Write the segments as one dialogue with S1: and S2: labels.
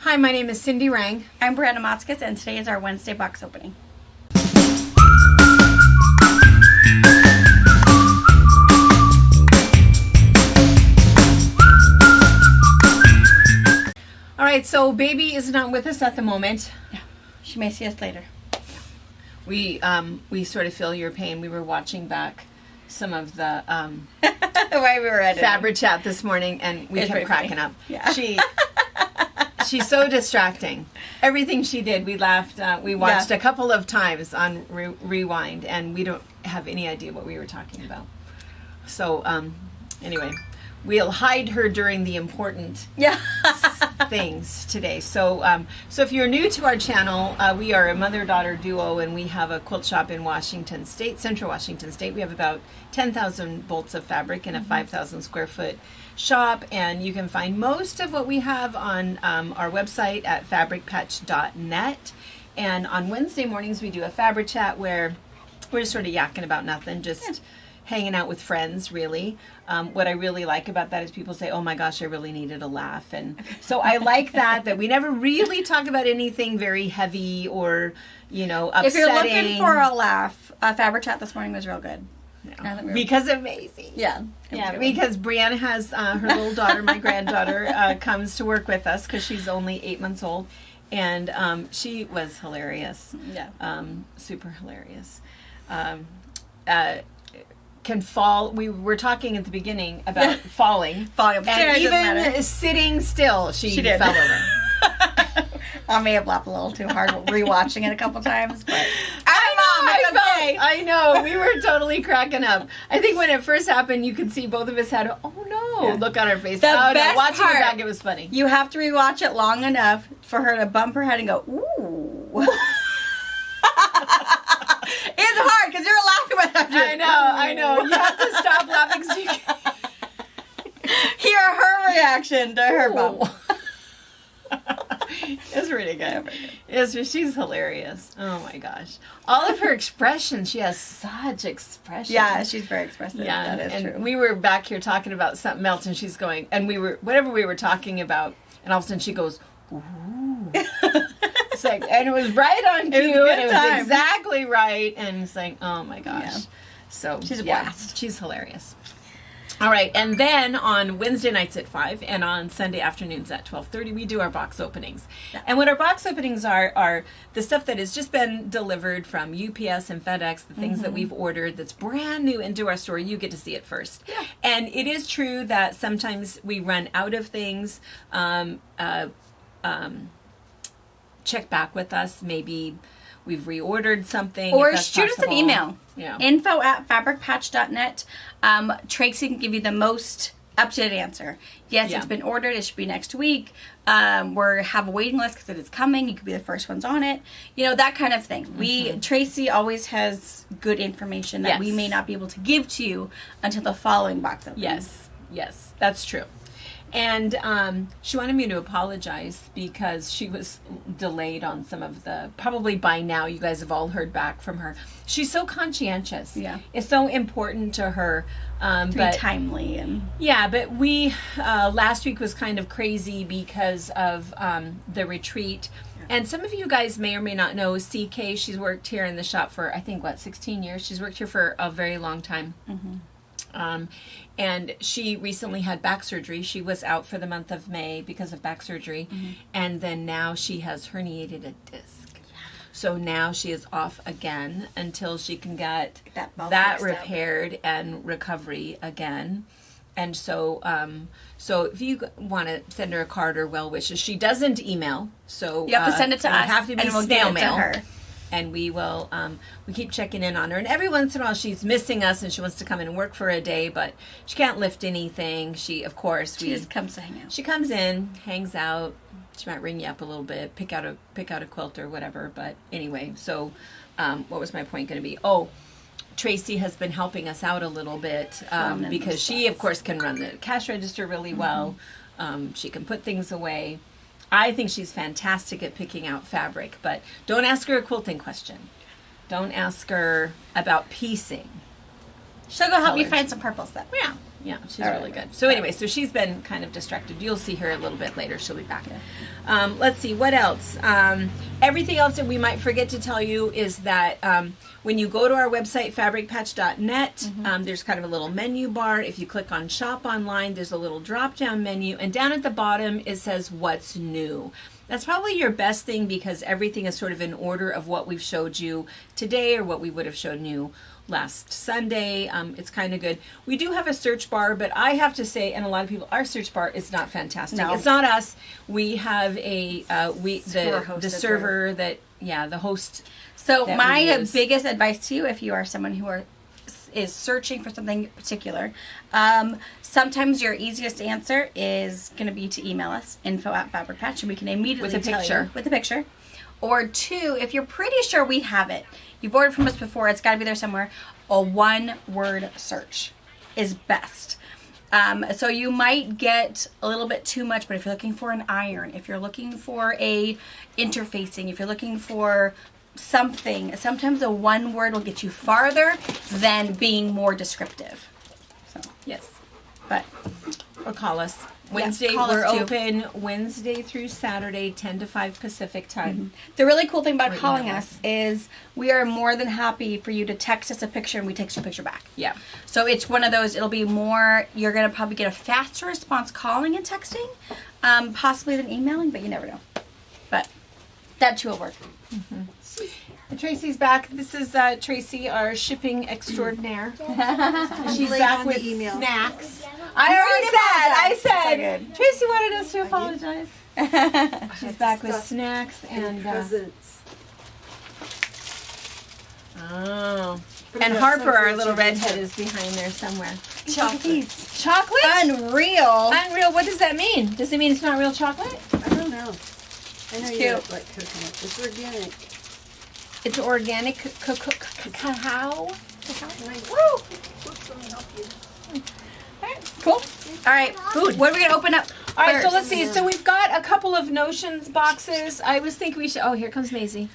S1: Hi, my name is Cindy Rang.
S2: I'm Brianna Motzkis, and today is our Wednesday box opening.
S1: All right, so baby is not with us at the moment.
S2: Yeah, she may see us later.
S1: We sort of feel your pain. We were watching back some of the
S2: Why we were editing.
S1: Fabric Chat this morning, and we
S2: It's
S1: kept
S2: pretty
S1: cracking
S2: funny.
S1: up.
S2: Yeah.
S1: She's so distracting. Everything she did, we laughed. We watched a couple of times on Rewind, and we don't have any idea what we were talking about. So anyway, we'll hide her during the important things today. So so if you're new to our channel, we are a mother-daughter duo, and we have a quilt shop in Washington State, Central Washington State. We have about 10,000 bolts of fabric in a 5,000 square foot shop, and you can find most of what we have on our website at fabricpatch.net. And on Wednesday mornings we do a fabric chat where we're just sort of yakking about nothing, just hanging out with friends, really. What I really like about that is people say, oh my gosh, I really needed a laugh. And so I like that we never really talk about anything very heavy or, upsetting.
S2: If you're looking for a laugh, Fabric Chat this morning was real good.
S1: No. Because amazing.
S2: Yeah.
S1: Because Brianna has her little daughter, my granddaughter, comes to work with us because she's only 8 months old. And she was hilarious.
S2: Yeah.
S1: Super hilarious. Can fall. We were talking at the beginning about falling. And even sitting still, she
S2: did.
S1: fell over.
S2: I may have laughed a little too hard rewatching it a couple times, but
S1: I know. We were totally cracking up. I think when it first happened, you could see both of us had look on our face. Watching it back, it was funny.
S2: You have to rewatch it long enough for her to bump her head and go, ooh. It's hard because you're laughing with her.
S1: I know. You have to stop laughing so you can
S2: hear her reaction to her bump.
S1: It's really good. She's hilarious. Oh my gosh. All of her expressions, she has such expression.
S2: Yeah, she's very expressive.
S1: Yeah,
S2: that is
S1: and
S2: true.
S1: we were back here talking about something else, and she's going, and whatever we were talking about, and all of a sudden she goes, ooh. It's like, and it was right on cue, and it was exactly right, and it's like, oh my gosh.
S2: Yeah.
S1: So
S2: she's a blast.
S1: She's hilarious. All right, and then on Wednesday nights at 5 and on Sunday afternoons at 12:30, we do our box openings. Yeah. And what our box openings are the stuff that has just been delivered from UPS and FedEx, the things that we've ordered that's brand new into our store. You get to see it first. Yeah. And it is true that sometimes we run out of things. Check back with us. Maybe we've reordered something.
S2: Or shoot us an email.
S1: Yeah.
S2: info@fabricpatch.net. Tracy can give you the most up-to-date answer. Yes, it's been ordered. It should be next week. We have a waiting list because it is coming. You could be the first ones on it. That kind of thing. Tracy always has good information that we may not be able to give to you until the following box opening.
S1: Yes, that's true. And she wanted me to apologize because she was delayed on some of probably by now you guys have all heard back from her. She's so conscientious. Yeah. It's so important to her.
S2: To be timely.
S1: But we, last week was kind of crazy because of the retreat. And some of you guys may or may not know CK. She's worked here in the shop for, I think, 16 years? She's worked here for a very long time. And she recently had back surgery. She was out for the month of May because of back surgery. And then now she has herniated a disc. So now she is off again until she can get that repaired and recovery again. And so so if you want to send her a card or well wishes, she doesn't email. So
S2: you have to send it to us.
S1: Have to be
S2: and we'll
S1: snail
S2: get it
S1: mail.
S2: to her.
S1: And we will, we keep checking in on her. And every once in a while she's missing us and she wants to come in and work for a day, but she can't lift anything. She, of course,
S2: she just comes to hang out.
S1: She comes in, hangs out. She might ring you up a little bit, pick out a quilt or whatever. But anyway, so what was my point going to be? Oh, Tracy has been helping us out a little bit because she, of course, can run the cash register really well. She can put things away. I think she's fantastic at picking out fabric, but don't ask her a quilting question. Don't ask her about piecing.
S2: She'll go help you find some purple stuff.
S1: Yeah. Yeah, she's really good. So anyway, so she's been kind of distracted. You'll see her a little bit later. She'll be back. Let's see, what else? Everything else that we might forget to tell you is that when you go to our website, fabricpatch.net, there's kind of a little menu bar. If you click on Shop Online, there's a little drop-down menu. And down at the bottom, it says What's New. That's probably your best thing because everything is sort of in order of what we've showed you today or what we would have shown you last Sunday. It's kind of good. We do have a search bar, but I have to say, and a lot of people, our search bar is not fantastic. No. It's not us. We have the server that the host.
S2: So my biggest advice to you, if you are someone who is searching for something particular, sometimes your easiest answer is going to be to email us, info@fabricpatch, and we can immediately with a picture. Or 2, if you're pretty sure we have it, you've ordered from us before, it's got to be there somewhere, a one-word search is best. So you might get a little bit too much, but if you're looking for an iron, if you're looking for a interfacing, if you're looking for something, sometimes a one word will get you farther than being more descriptive. So
S1: yes,
S2: but
S1: or call us. Wednesday, we're open Wednesday through Saturday, 10 to 5 Pacific time.
S2: The really cool thing about calling us is we are more than happy for you to text us a picture and we text you a picture back.
S1: Yeah.
S2: So it's one of those, it'll be more, you're going to probably get a faster response calling and texting, possibly than emailing, but you never know. But that too will work.
S1: And Tracy's back. This is Tracy, our shipping extraordinaire. She's back with snacks. I said, Tracy wanted us to apologize. She's back with snacks and
S3: presents.
S1: And Harper, our little redhead, is behind there somewhere.
S2: Chocolate.
S1: Chocolate?
S2: Unreal.
S1: What does that mean? Does it mean it's not real chocolate?
S3: I don't know. I know you
S2: cute.
S3: like coconut. It's organic.
S1: It's organic cacao.
S3: Woo! Oops, let me help you.
S2: Cool. All right. Food. What are we going to open up?
S1: All right, so let's see. So we've got a couple of Notions boxes. I was thinking we should. Oh, here comes Maisie.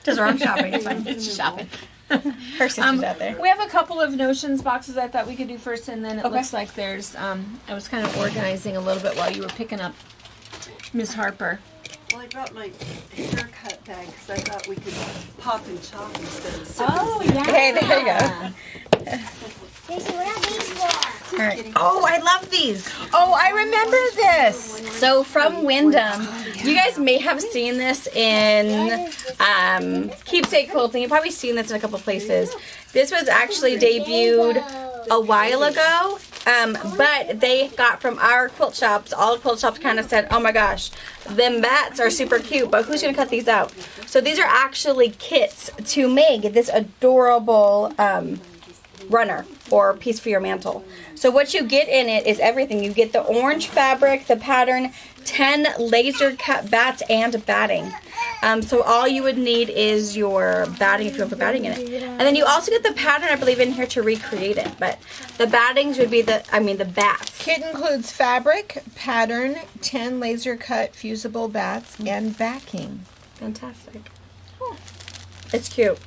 S2: Does her own shopping. It's fine.
S1: It's shopping.
S2: Her sister's out there.
S1: We have a couple of Notions boxes I thought we could do first, and then it looks like there's. I was kind of organizing a little bit while you were picking up Miss Harper.
S3: Well, I brought my haircut bag because I thought we could pop and chop instead of sitting.
S1: Oh, yeah.
S2: Hey, there you go.
S4: Tracy, what are these for?
S2: All right. Oh, I love these.
S1: Oh, I remember this.
S2: So from Wyndham, you guys may have seen this in Keepsake Quilting. You've probably seen this in a couple places. This was actually debuted a while ago, but they got from our quilt shops. All the quilt shops kind of said, oh my gosh, them bats are super cute, but who's going to cut these out? So these are actually kits to make this adorable runner or piece for your mantle. So what you get in it is everything. You get the orange fabric, the pattern, 10 laser cut bats and batting. So all you would need is your batting if you want to put batting in it. And then you also get the pattern, I believe, in here to recreate it. But the battings would be the bats.
S5: Kit includes fabric, pattern, 10 laser cut fusible bats, and backing.
S2: Fantastic. It's cute.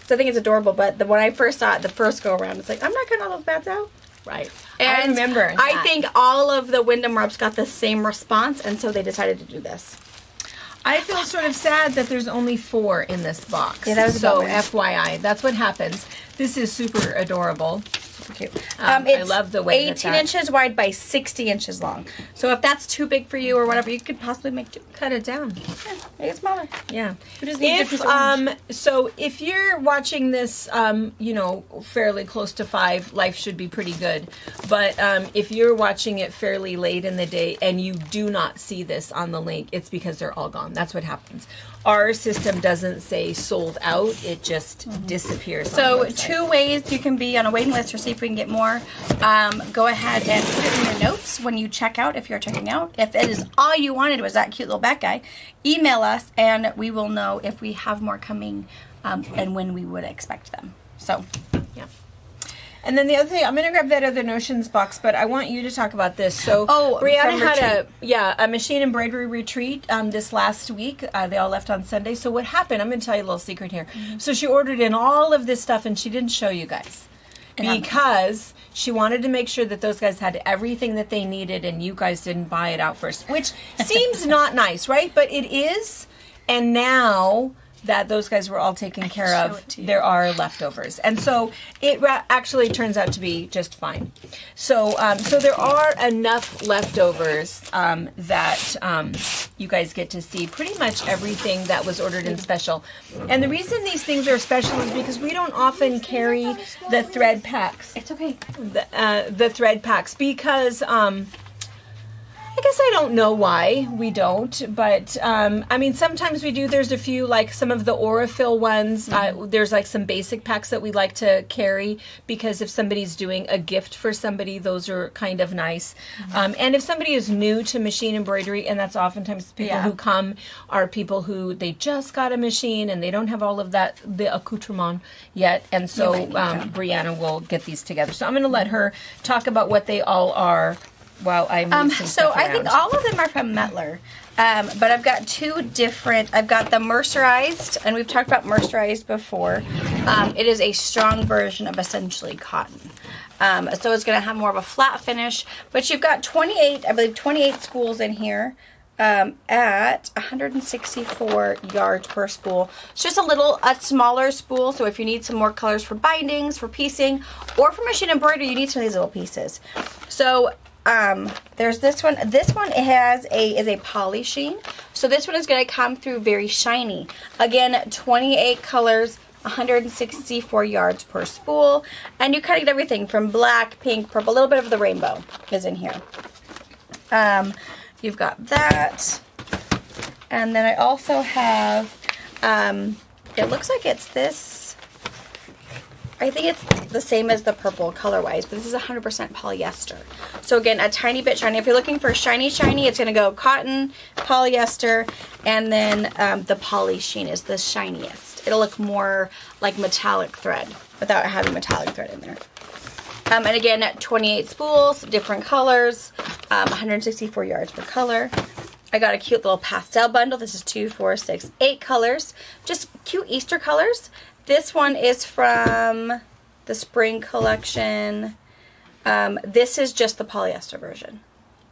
S2: So I think it's adorable, but when I first saw it, the first go around, it's like, I'm not cutting all those bats out.
S1: Right.
S2: And
S1: I remember that.
S2: I think all of the Wyndham reps got the same response, and so they decided to do this.
S1: I feel sort of sad that there's only 4 in this box.
S2: Yeah, that was
S1: so
S2: bummer.
S1: FYI, that's what happens. This is super adorable.
S2: Super cute.
S1: It's
S2: I
S1: love the way
S2: 18 inches wide by 60 inches long. So if that's too big for you or whatever, you could possibly
S1: cut it down.
S2: Yeah, make it smaller.
S1: Yeah.
S2: If
S1: So if you're watching this, fairly close to 5, life should be pretty good. But if you're watching it fairly late in the day and you do not see this on the link, it's because they're all gone. That's what happens. Our system doesn't say sold out; it just disappears.
S2: So 2 ways you can be on a waiting list or see if we can get more. Go ahead and put it in your notes when you check out, if you're checking out. If it is all you wanted was that cute little bat guy, email us and we will know if we have more coming and when we would expect them. So,
S1: yeah. And then the other thing, I'm going to grab that other Notions box, but I want you to talk about this. So, Brianna had a machine embroidery retreat this last week. They all left on Sunday. So what happened? I'm going to tell you a little secret here. So she ordered in all of this stuff, and she didn't show you guys.
S5: because she wanted to make sure that those guys had everything that they needed and you guys didn't buy it out first, which seems not nice, right? But it is. And now that those guys were all taken care of, there are leftovers. And so it actually turns out to be just fine. So so there are enough leftovers that you guys get to see pretty much everything that was ordered in special. And the reason these things are special is because we don't often carry the thread packs.
S2: It's okay.
S5: The thread packs because... I guess I don't know why we don't, but I mean, sometimes we do. There's a few, like some of the Aurifil ones. There's like some basic packs that we like to carry because if somebody's doing a gift for somebody, those are kind of nice. And if somebody is new to machine embroidery, and that's oftentimes people who come are people who they just got a machine and they don't have all of that, the accoutrement yet. And so Brianna will get these together. So I'm going to let her talk about what they all are. Well, I
S2: so I think all of them are from Mettler, but I've got two different. I've got the mercerized, and we've talked about mercerized before. It is a strong version of essentially cotton, so it's going to have more of a flat finish. But you've got 28 spools in here at 164 yards per spool. It's just a smaller spool. So if you need some more colors for bindings, for piecing, or for machine embroidery, you need some of these little pieces. So. There's this one. This one is a poly sheen. So this one is going to come through very shiny. Again, 28 colors, 164 yards per spool. And you kind of get everything from black, pink, purple. A little bit of the rainbow is in here. You've got that. And then I also have, it looks like it's this. I think it's the same as the purple color-wise, but this is 100% polyester. So again, a tiny bit shiny. If you're looking for shiny, it's going to go cotton, polyester, and then the poly sheen is the shiniest. It'll look more like metallic thread without having metallic thread in there. And again, 28 spools, different colors, 164 yards per color. I got a cute little pastel bundle. This is 2, 4, 6, 8 colors. Just cute Easter colors. This one is from the spring collection. This is just the polyester version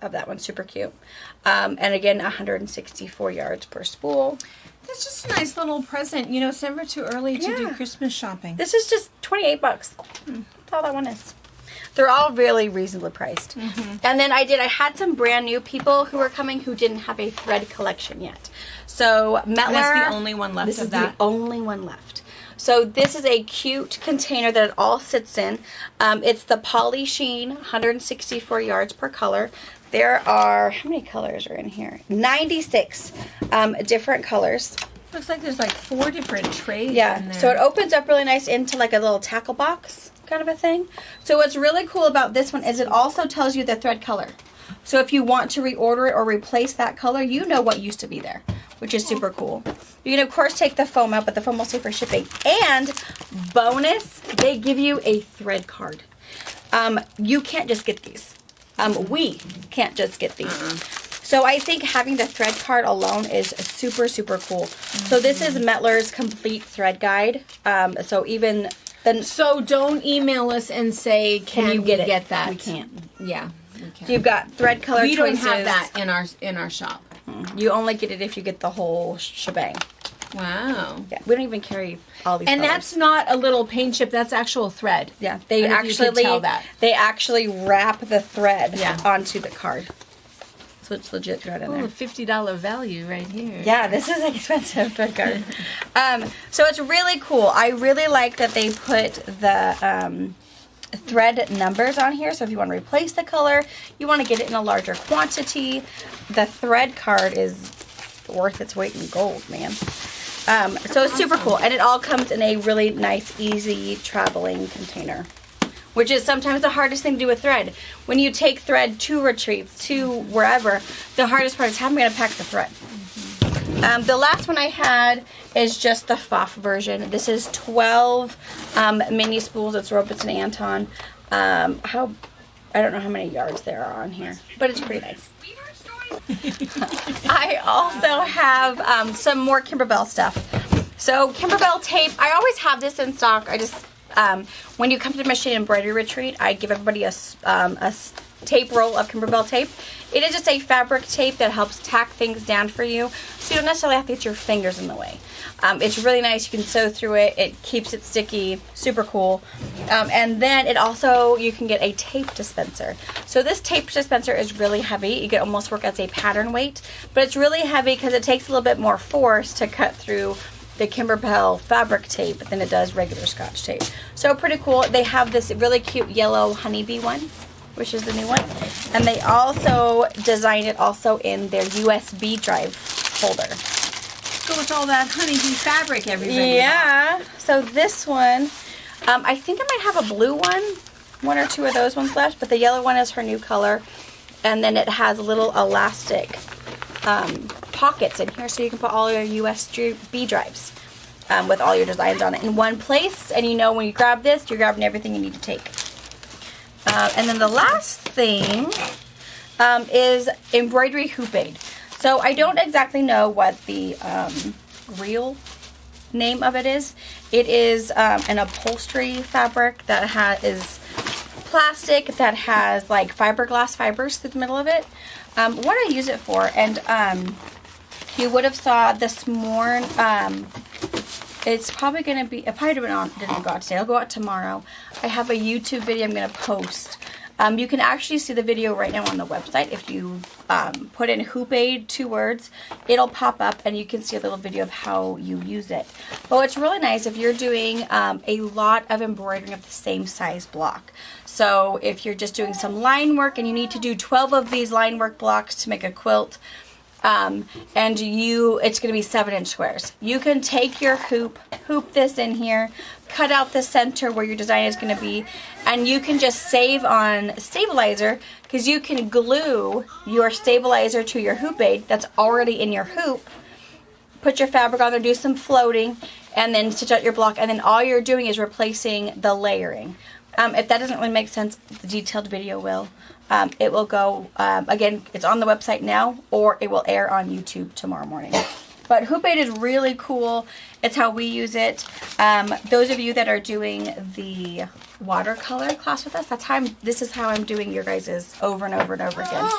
S2: of that one. Super cute. And again, 164 yards per spool.
S5: That's just a nice little present. You know, it's never too early to do Christmas shopping.
S2: This is just $28. That's all that one is. They're all really reasonably priced. And then I had some brand new people who were coming who didn't have a thread collection yet. So Mettler.
S5: That's the only one left of that?
S2: This is the only one left. So this is a cute container that it all sits in. It's the poly sheen, 164 yards per color. There are, how many colors are in here? 96 different colors.
S5: Looks like there's like 4 different trays in there.
S2: So it opens up really nice into like a little tackle box kind of a thing. So what's really cool about this one is it also tells you the thread color. So if you want to reorder it or replace that color, you know what used to be there, which is super cool. You can, of course, take the foam out, but the foam will stay for shipping. And bonus, they give you a thread card. You can't just get these. We can't just get these. So I think having the thread card alone is super, super cool. So this is Mettler's complete thread guide. So even then,
S5: so don't email us and say, can you get that?
S2: We can't.
S5: Yeah.
S2: So you've got thread color
S5: we
S2: choices.
S5: We don't have that in our shop.
S2: You only get it if you get the whole shebang.
S5: Wow.
S2: Yeah, we don't even carry all these.
S5: And
S2: colors.
S5: That's not a little paint chip. That's actual thread.
S2: Yeah, they actually wrap the thread onto the card. So it's legit thread in there.
S5: A $50 value right here.
S2: Yeah, this is an expensive thread card. So it's really cool. I really like that they put the thread numbers on here. So if you want to replace the color, you want to get it in a larger quantity, the thread card is worth its weight in gold, man. So it's super cool. And it all comes in a really nice, easy traveling container, which is sometimes the hardest thing to do with thread. When you take thread to retreats, to wherever, the hardest part is how am I going to pack the thread? The last one I had is just the FOF version. This is 12 mini spools. It's Robertson Anton. I don't know how many yards there are on here, but it's pretty nice. I also have some more Kimberbell stuff. So Kimberbell tape, I always have this in stock. When you come to the Michigan Embroidery Retreat, I give everybody a tape roll of Kimberbell tape. It is just a fabric tape that helps tack things down for you, so you don't necessarily have to get your fingers in the way. It's really nice. You can sew through it. It keeps it sticky. Super cool. And then it also, you can get a tape dispenser. So this tape dispenser is really heavy. You can almost work as a pattern weight, but it's really heavy because it takes a little bit more force to cut through the Kimberbell fabric tape than it does regular Scotch tape. So pretty cool. They have this really cute yellow honeybee one, which is the new one. And they also designed it also in their USB drive holder.
S1: Go with all that honeybee fabric, everybody.
S2: Yeah. So this one, I think I might have a blue one or two of those ones left, but the yellow one is her new color. And then it has little elastic pockets in here, so you can put all your USB drives with all your designs on it in one place. And you know when you grab this, you're grabbing everything you need to take. And then the last thing is embroidery hoop aid. So I don't exactly know what the real name of it is. It is an upholstery fabric that is plastic that has like fiberglass fibers through the middle of it. What I use it for, and you would have saw this morning. It's probably going to be, it probably didn't go out today. I'll go out tomorrow. I have a YouTube video I'm going to post. You can actually see the video right now on the website. If you put in hoop aid, 2 words, it'll pop up and you can see a little video of how you use it. But what's really nice if you're doing a lot of embroidering of the same size block. So if you're just doing some line work and you need to do 12 of these line work blocks to make a quilt, and it's going to be 7-inch squares. You can take your hoop this in here, cut out the center where your design is going to be, and you can just save on stabilizer because you can glue your stabilizer to your hoop aid that's already in your hoop, put your fabric on there, do some floating, and then stitch out your block, and then all you're doing is replacing the layering. If that doesn't really make sense, the detailed video will. It will go, again, it's on the website now, or it will air on YouTube tomorrow morning. But hoop aid is really cool. It's how we use it. Those of you that are doing the watercolor class with us, this is how I'm doing your guys's over and over and over again.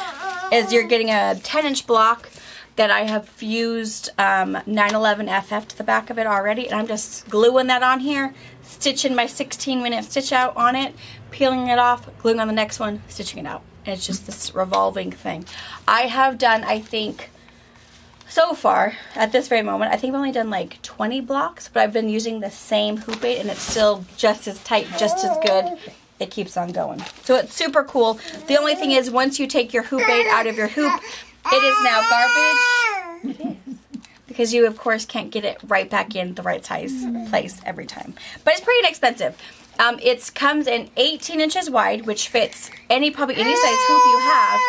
S2: Is you're getting a 10-inch block that I have fused 911 FF to the back of it already, and I'm just gluing that on here, stitching my 16-minute stitch out on it, peeling it off, gluing on the next one, stitching it out. And it's just this revolving thing. I have done, I think, so far, at this very moment, I think I've only done like 20 blocks, but I've been using the same hoop aid, and it's still just as tight, just as good. It keeps on going. So it's super cool. The only thing is, once you take your hoop aid out of your hoop, it is now garbage. It is. Because you, of course, can't get it right back in the right size place every time. But it's pretty inexpensive. It comes in 18 inches wide, which fits probably any size hoop you have,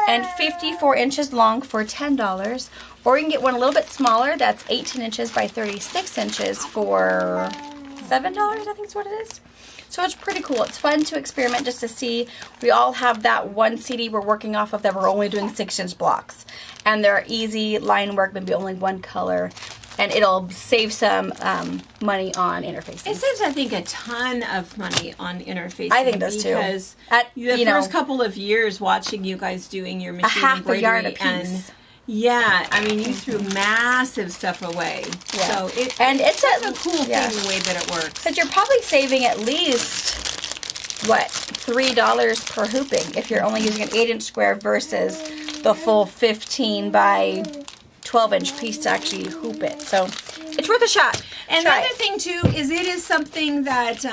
S2: and 54 inches long for $10. Or you can get one a little bit smaller, that's 18 inches by 36 inches for $7, I think is what it is. So it's pretty cool. It's fun to experiment just to see. We all have that one CD we're working off of that we're only doing 6-inch blocks. And they're easy line work, maybe only one color. And it'll save some money on interfacing.
S1: It saves, I think, a ton of money on interfacing.
S2: I think it does too.
S1: Because the first couple of years watching you guys doing your machine
S2: half a yard
S1: embroidery
S2: a piece.
S1: Yeah, I mean, you threw massive stuff away.
S2: Yeah.
S1: So it's a cool thing the way that it works.
S2: Because you're probably saving at least, $3 per hooping if you're only using an 8-inch square versus the full 15 by 12-inch piece to actually hoop it. So it's worth a shot.
S1: And the other thing, too, is it is something that...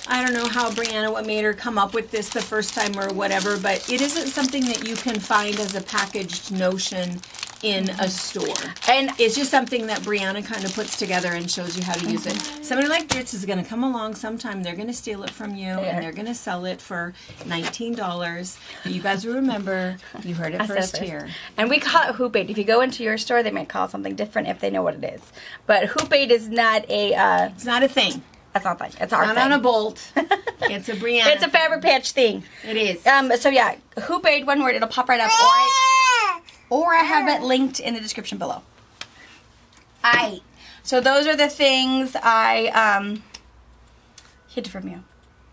S1: I don't know what made her come up with this the first time or whatever, but it isn't something that you can find as a packaged notion in a store. And it's just something that Brianna kind of puts together and shows you how to use it. Somebody like this is going to come along sometime. They're going to steal it from you, and they're going to sell it for $19. You guys will remember, you heard it first here.
S2: And we call it hoop aid. If you go into your store, they might call it something different if they know what it is. But hoop aid is not a...
S1: it's not a thing.
S2: That's not thing. It's our
S1: not
S2: thing.
S1: On a bolt. It's a Brianna.
S2: It's a Fabric Patch thing.
S1: It is.
S2: So yeah, hoop aid, one word. It'll pop right up. Or I have it linked in the description below. So those are the things I hid from you.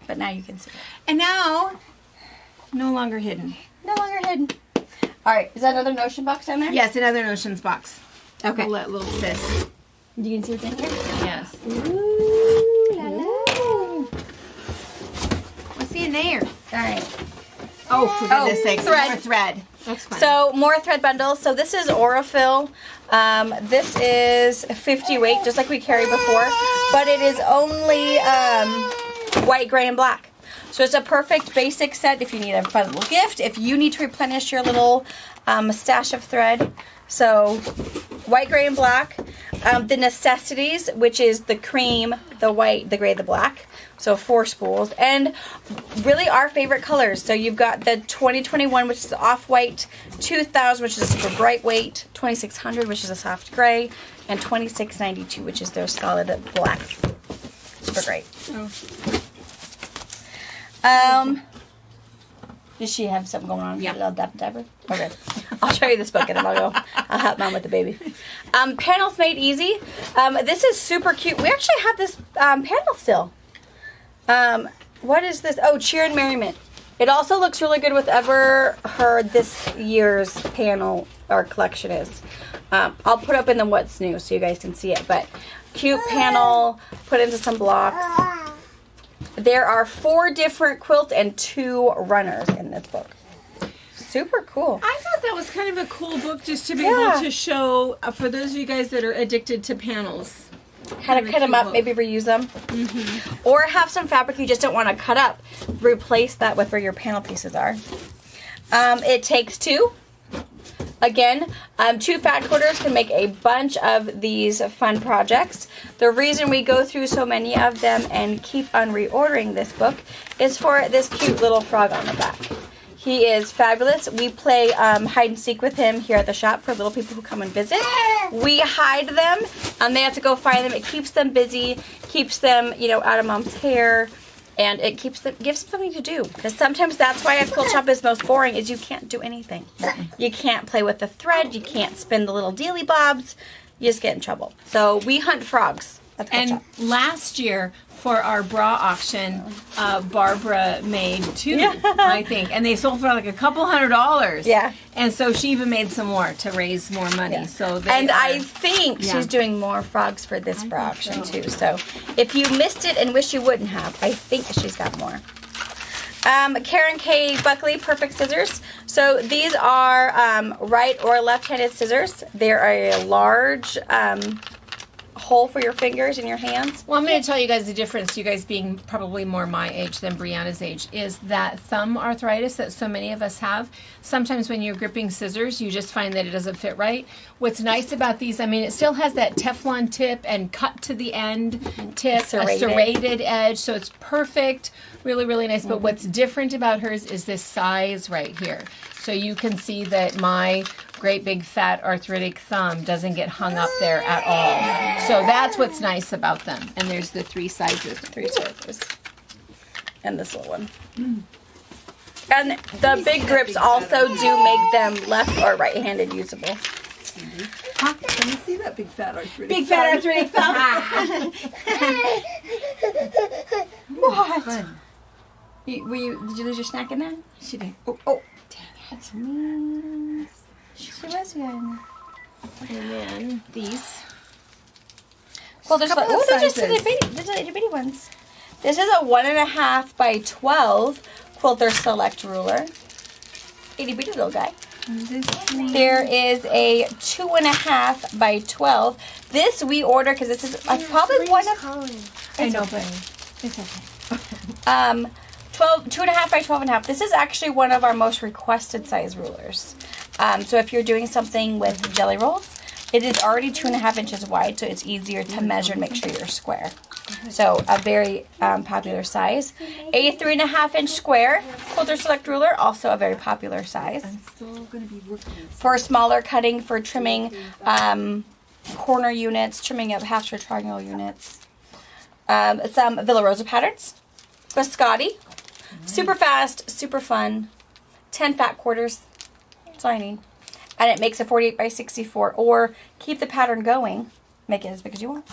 S2: But now you can see it.
S1: And now, no longer hidden.
S2: No longer hidden. All right, is that another Notion box down there?
S1: Yes, another Notions box.
S2: Okay.
S1: We'll let little sis.
S2: You can see what's in here?
S1: Yes.
S2: Ooh, la, la.
S1: What's in there?
S2: All right.
S1: Oh, for goodness sakes.
S2: thread.
S1: More thread. That's fun.
S2: So more thread bundles. So this is Aurifil. This is 50 weight, just like we carried before, but it is only white, gray, and black. So it's a perfect basic set if you need a fun little gift, if you need to replenish your little stash of thread. So white, gray, and black. The necessities, which is the cream, the white, the gray, the black. So 4 spools. And really our favorite colors. So you've got the 2021, which is off-white, 2000, which is a super bright weight, 2600, which is a soft gray, and 2692, which is their solid black. Super great. Does she have something going on?
S1: Yeah.
S2: A little diaper? Okay. I'll show you this book and then I'll help Mom with the baby. Panels made easy. This is super cute. We actually have this panel still. What is this? Oh, Cheer and Merriment. It also looks really good with this year's panel or collection is. I'll put up in the what's new so you guys can see it. But cute panel, put into some blocks. There are 4 different quilts and 2 runners in this book. Super cool.
S5: I thought that was kind of a cool book just to be able to show for those of you guys that are addicted to panels.
S2: How to cut them up, maybe reuse them. Mm-hmm. Or have some fabric you just don't want to cut up. Replace that with where your panel pieces are. It takes 2. Again, 2 fat quarters can make a bunch of these fun projects. The reason we go through so many of them and keep on reordering this book is for this cute little frog on the back. He is fabulous. We play hide and seek with him here at the shop for little people who come and visit. We hide them, and they have to go find them. It keeps them busy, keeps them, out of Mom's hair, and it gives them something to do. Because sometimes that's why a quilt shop is most boring, is you can't do anything. You can't play with the thread. You can't spin the little dealy bobs. You just get in trouble. So we hunt frogs at the quilt shop.
S5: And last year, for our bra auction, Barbara made 2, I think, and they sold for like a couple $100.
S2: Yeah.
S5: And so she even made some more to raise more money.
S2: Yeah.
S5: So
S2: I think she's doing more frogs for this bra auction too. So if you missed it and wish you wouldn't have, I think she's got more. Karen K. Buckley Perfect Scissors. So these are right or left-handed scissors. They're a large hole for your fingers and your hands.
S5: Well, I'm going to tell you guys the difference, you guys being probably more my age than Brianna's age, is that thumb arthritis that so many of us have. Sometimes when you're gripping scissors, you just find that it doesn't fit right. What's nice about these, it still has that Teflon tip and cut to the end tip, a serrated edge, so it's perfect, really, really nice. But what's different about hers is this size right here. So you can see that my great big fat arthritic thumb doesn't get hung up there at all. So that's what's nice about them. And there's the 3 sizes.
S2: 3 sizes. And this little one. And the big grips also do make them left or right-handed usable.
S3: Huh? Let me see that big fat arthritic.
S2: Big fat arthritic thumb. What?
S3: Fun.
S2: Did you lose your snack in there?
S3: She did.
S2: Oh, dang it. She was good.
S5: And then these.
S2: Well, there's they're just the itty bitty ones. This is a 1.5 by 12 Quilter Select ruler. Itty bitty little guy. There is a 2.5 by 12. This we order because this is probably one of.
S5: I know, but it's okay.
S2: 2.5 by 12.5. This is actually one of our most requested size rulers. So if you're doing something with jelly rolls, it is already 2.5 inches wide, so it's easier to measure and make sure you're square. So a very popular size. A 3.5 inch square Quilter Select ruler, also a very popular size.
S3: I'm still going to be working.
S2: For smaller cutting, for trimming corner units, trimming up half square triangle units. Some Villa Rosa patterns. Biscotti. Super fast, super fun. 10 fat quarters. That's all I need. And it makes a 48 by 64. Or keep the pattern going Make it as big as you want.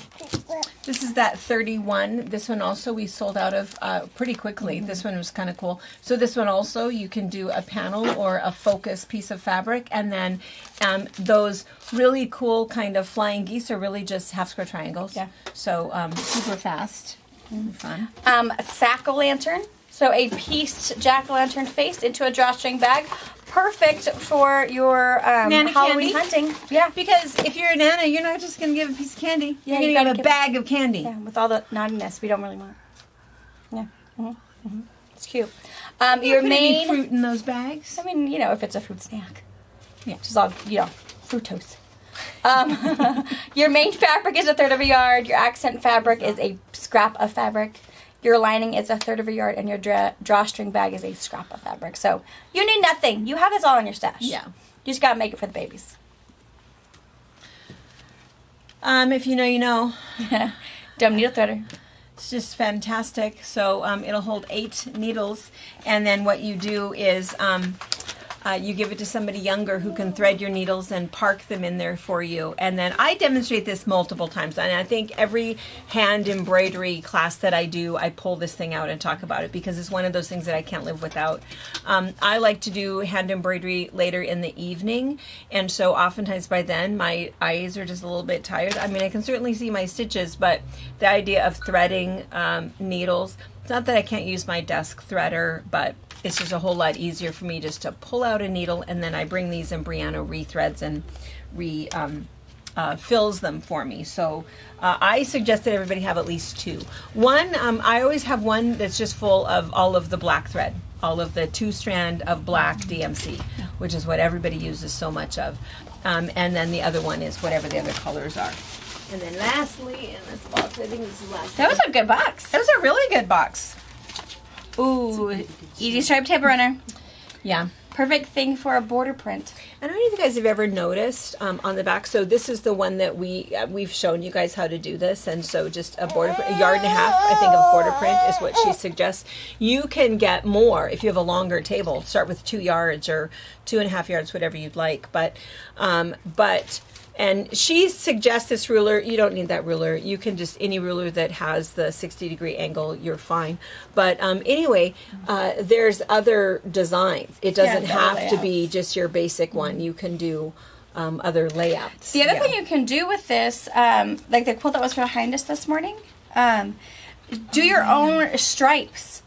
S5: This is that 31. This one also we sold out of pretty quickly. This one was kind of cool. So this one also, you can do a panel or a focus piece of fabric. And then those really cool kind of flying geese are really just half square triangles.
S2: Yeah.
S5: So super fast and fun.
S2: Sack-o'-lantern. So a pieced jack-o'-lantern face into a drawstring bag. Perfect for your
S5: Nana
S2: Halloween
S5: candy?
S2: hunting. Yeah.
S5: Because if you're a Nana, you're not just going to give a piece of candy.
S2: Yeah,
S5: you're
S2: you
S5: going to
S2: gotta
S5: give a
S2: give-
S5: bag of candy.
S2: Yeah, with all the naughtiness we don't really want. Yeah. It's cute. Your
S5: Could it be
S2: main
S5: fruit in those bags.
S2: I mean, if it's a fruit snack.
S5: Yeah.
S2: Just all, fructose. Your main fabric is a third of a yard. Your accent fabric is a scrap of fabric. Your lining is a third of a yard, and your drawstring bag is a scrap of fabric. So you need nothing. You have this all in your stash.
S5: Yeah.
S2: You just gotta make it for the babies.
S5: If you know, you know.
S2: Dumb needle threader.
S5: It's just fantastic. So it'll hold 8 needles, and then what you do is you give it to somebody younger who can thread your needles and park them in there for you. And then I demonstrate this multiple times, and I think every hand embroidery class that I do, I pull this thing out and talk about it because it's one of those things that I can't live without. I like to do hand embroidery later in the evening, and so oftentimes by then my eyes are just a little bit tired. I mean, I can certainly see my stitches, but the idea of threading needles, it's not that I can't use my desk threader, but it's just a whole lot easier for me just to pull out a needle, and then I bring these and Brianna rethreads and fills them for me. So I suggest that everybody have at least 2. One, I always have one that's just full of all of the black thread, all of the 2-strand of black DMC, which is what everybody uses so much of. And then the other one is whatever the other colors are. And then lastly, in this box, I think this is the last.
S2: That was a good box.
S5: That was a really good box.
S2: Ooh, easy stripe tape runner.
S5: Yeah.
S2: Perfect thing for a border print.
S5: I don't know if you guys have ever noticed on the back. So this is the one that we've shown you guys how to do this, and so just a yard and a half, I think, of border print is what she suggests. You can get more if you have a longer table. Start with 2 yards or 2.5 yards, whatever you'd like. And she suggests this ruler. You don't need that ruler. You can just, any ruler that has the 60-degree angle, you're fine. But anyway, there's other designs. It doesn't have to be just your basic one. You can do other layouts.
S2: The other thing you can do with this, like the quilt that was behind us this morning, do your own stripes.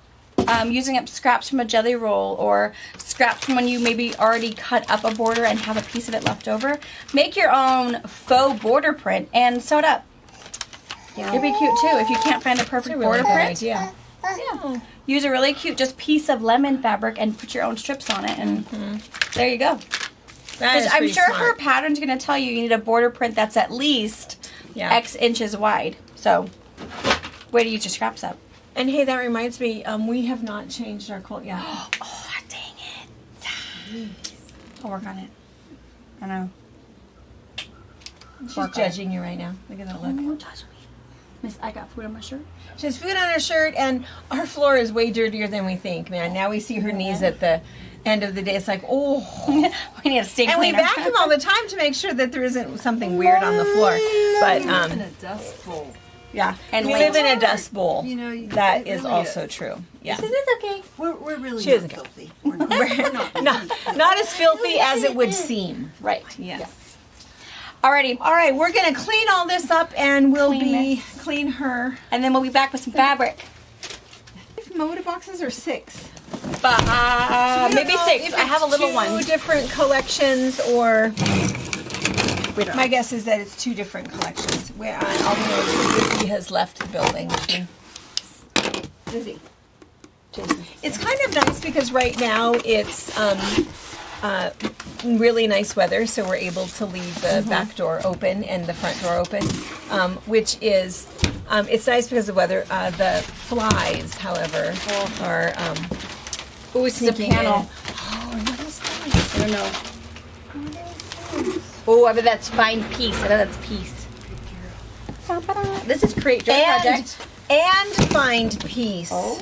S2: Using up scraps from a jelly roll or scraps from when you maybe already cut up a border and have a piece of it left over. Make your own faux border print and sew it up. Yeah. It'd be cute too if you can't find a perfect border print.
S5: Yeah.
S2: Yeah. Use a really cute just piece of lemon fabric and put your own strips on it, and there you go. Because I'm sure her pattern's going to tell you need a border print that's at least X inches wide. So, way to use your scraps up.
S5: And hey, that reminds me, we have not changed our quilt yet.
S2: Oh, dang it. I'll work on it. I know.
S5: She's judging you right now. Look at that look.
S2: Don't touch me. Miss, I got food on my shirt.
S5: She has food on her shirt, and our floor is way dirtier than we think, man. Now we see her knees at the end of the day. It's like, oh.
S2: We need a stink
S5: And we
S2: cleaner.
S5: vacuum all the time to make sure that there isn't something weird on the floor. But,
S3: In a dust bowl.
S5: yeah.
S2: And
S5: we
S2: lint.
S5: live in a dust bowl.
S3: You know,
S5: That
S3: it
S5: is
S3: really
S5: also
S3: is.
S5: true. Yeah.
S2: This is okay.
S3: We're really
S5: She
S3: not
S5: doesn't care.
S3: filthy. We're not.
S5: Not as filthy as it would seem.
S2: Right.
S5: Yes.
S2: Alrighty.
S5: All right, we're going to clean all this up, and we'll clean her.
S2: And then we'll be back with some fabric.
S5: Moda boxes or 6?
S2: Maybe 6. I have a little one.
S5: 2 different collections, or my guess is that it's 2 different collections. Where all we know is Lizzie has left the building. Lizzie. It's kind of nice because right now it's really nice weather, so we're able to leave the back door open and the front door open, which is it's nice because of the weather. The flies, however, are
S2: Ooh, this is a
S5: sneaking
S2: panel.
S5: in. Oh, what is that?
S2: I don't know. Oh, I bet that's fine piece. I bet that's piece. This is Create Joy Project.
S5: And find peace.
S2: Oh.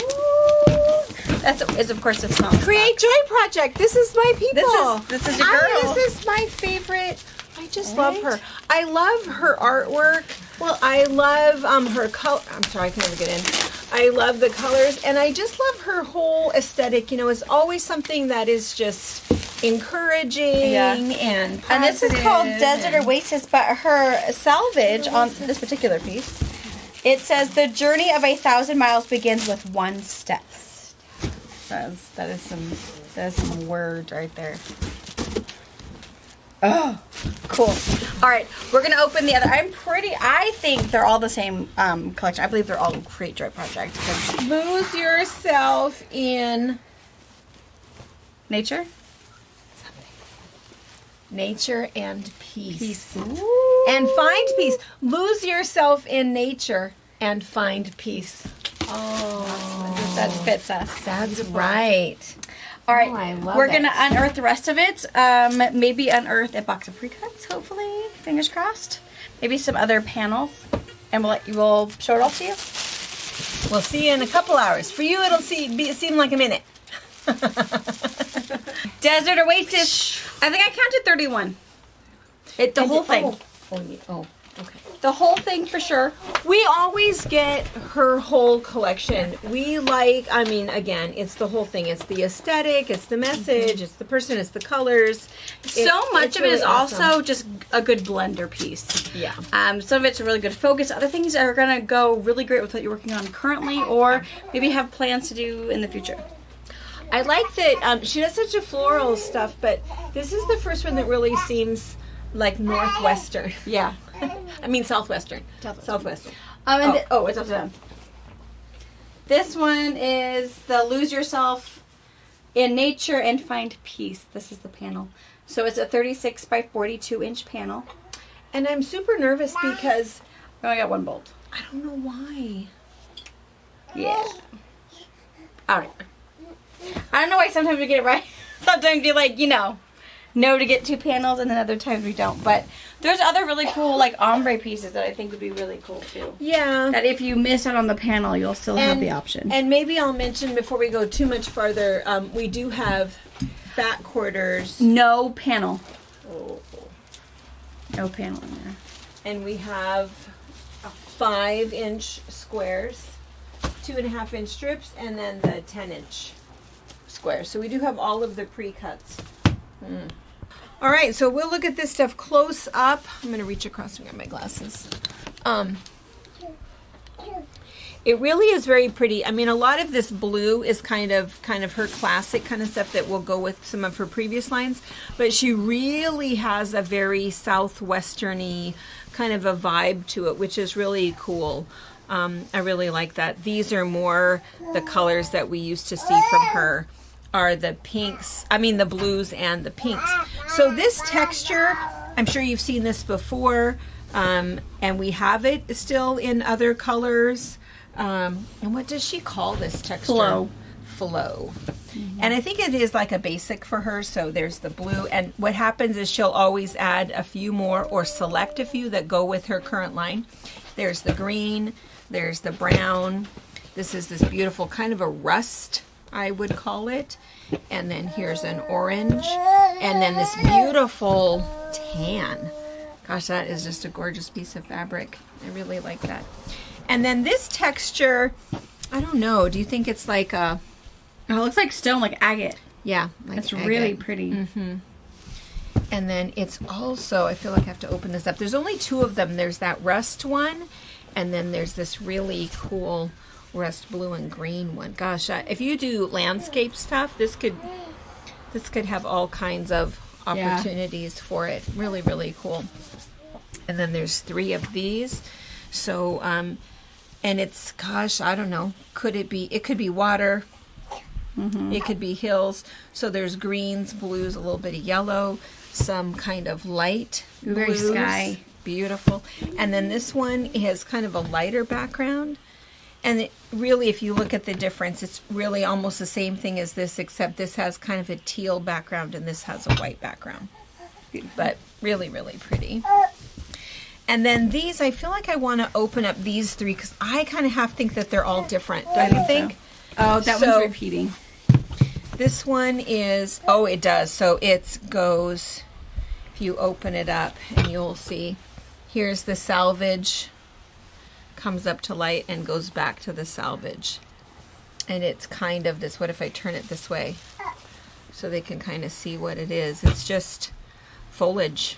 S2: That's is of course the small.
S5: Create Joy Project. This is my people.
S2: This is your girl.
S5: This is my favorite I just love her. I love her artwork. Well, I love her color. I'm sorry, I can never get in. I love the colors, and I just love her whole aesthetic. You know, it's always something that is just encouraging and positive.
S2: And this is called Desert Oasis, but her salvage on this particular piece, it says the journey of 1,000 miles begins with one step. That is some words right there. Oh, cool. All right, we're going to open the other. I think they're all the same collection. I believe they're all Create Joy Project.
S5: Lose yourself in
S2: Nature?
S5: nature and peace. And find peace. Lose yourself in nature and find peace.
S2: Oh, that fits us.
S5: That's right.
S2: All right,
S5: I love
S2: we're
S5: it.
S2: going to unearth the rest of it. Maybe unearth a box of pre-cuts, hopefully. Fingers crossed. Maybe some other panels. And we'll show it all to you.
S5: We'll see you in a couple hours. For you, it'll seem like a minute.
S2: Desert Oasis. I think I counted 31. The whole thing.
S5: Okay.
S2: The whole thing for sure.
S5: We always get her whole collection. We again, it's the whole thing. It's the aesthetic, it's the message, it's the person, it's the colors.
S2: So much of it is
S5: awesome.
S2: also just a good blender piece.
S5: Yeah.
S2: Some of it's a really good focus. Other things are going to go really great with what you're working on currently, or maybe have plans to do in the future.
S5: I like that she does such a floral stuff, but this is the first one that really seems like Northwestern.
S2: Yeah.
S5: I mean Southwestern. Southwestern.
S2: It's upside down. This one is the Lose Yourself in Nature and Find Peace. This is the panel. So it's a 36 by 42 inch panel.
S5: And I'm super nervous because
S2: I only got one bolt.
S5: I don't know why.
S2: Yeah. All right. I don't know why sometimes we get it right. Sometimes you know to get 2 panels, and then other times we don't. But there's other really cool ombre pieces that I think would be really cool too.
S5: Yeah.
S2: That if you miss out on the panel, you'll still have the option.
S5: And maybe I'll mention before we go too much farther, we do have fat quarters.
S2: No panel.
S5: Oh.
S2: No panel in there.
S5: And we have 5-inch squares, 2.5-inch strips, and then the 10-inch squares. So we do have all of the pre-cuts. All right, so we'll look at this stuff close up. I'm going to reach across and get my glasses. It really is very pretty. I mean, a lot of this blue is kind of her classic kind of stuff that will go with some of her previous lines, but she really has a very southwesterny kind of a vibe to it, which is really cool. I really like that. These are more the colors that we used to see from her. Are the pinks, the blues and the pinks. So this texture, I'm sure you've seen this before, and we have it still in other colors. And what does she call this texture? Flow. Mm-hmm. And I think it is like a basic for her, so there's the blue. And what happens is she'll always add a few more or select a few that go with her current line. There's the green, there's the brown. This is this beautiful kind of a rust, I would call it. And then here's an orange. And then this beautiful tan. Gosh, that is just a gorgeous piece of fabric. I really like that. And then this texture, I don't know. Do you think it's like a...
S2: Oh, it looks like stone, like agate.
S5: Yeah. Like
S2: it's
S5: agate.
S2: really pretty.
S5: Mm-hmm. And then it's also, I feel like I have to open this up. There's only 2 of them. There's that rust one. And then there's this really cool... rust blue and green one. Gosh, if you do landscape stuff, this could have all kinds of opportunities for it. Really, really cool. And then there's 3 of these. So, and it's, gosh, I don't know. It could be water. Mm-hmm. It could be hills. So there's greens, blues, a little bit of yellow, some kind of light
S2: very
S5: blues.
S2: Sky.
S5: Beautiful. And then this one has kind of a lighter background. And it really, if you look at the difference, it's really almost the same thing as this, except this has kind of a teal background and this has a white background. But really, really pretty. And then these, I feel like I want to open up these 3 because I kind of think that they're all different. Don't you think?
S2: So. Oh, that one's repeating.
S5: This one is, it does. So it goes, if you open it up, and you'll see, here's the salvage, comes up to light and goes back to the salvage. And it's kind of this, what if I turn it this way? So they can kind of see what it is. It's just foliage.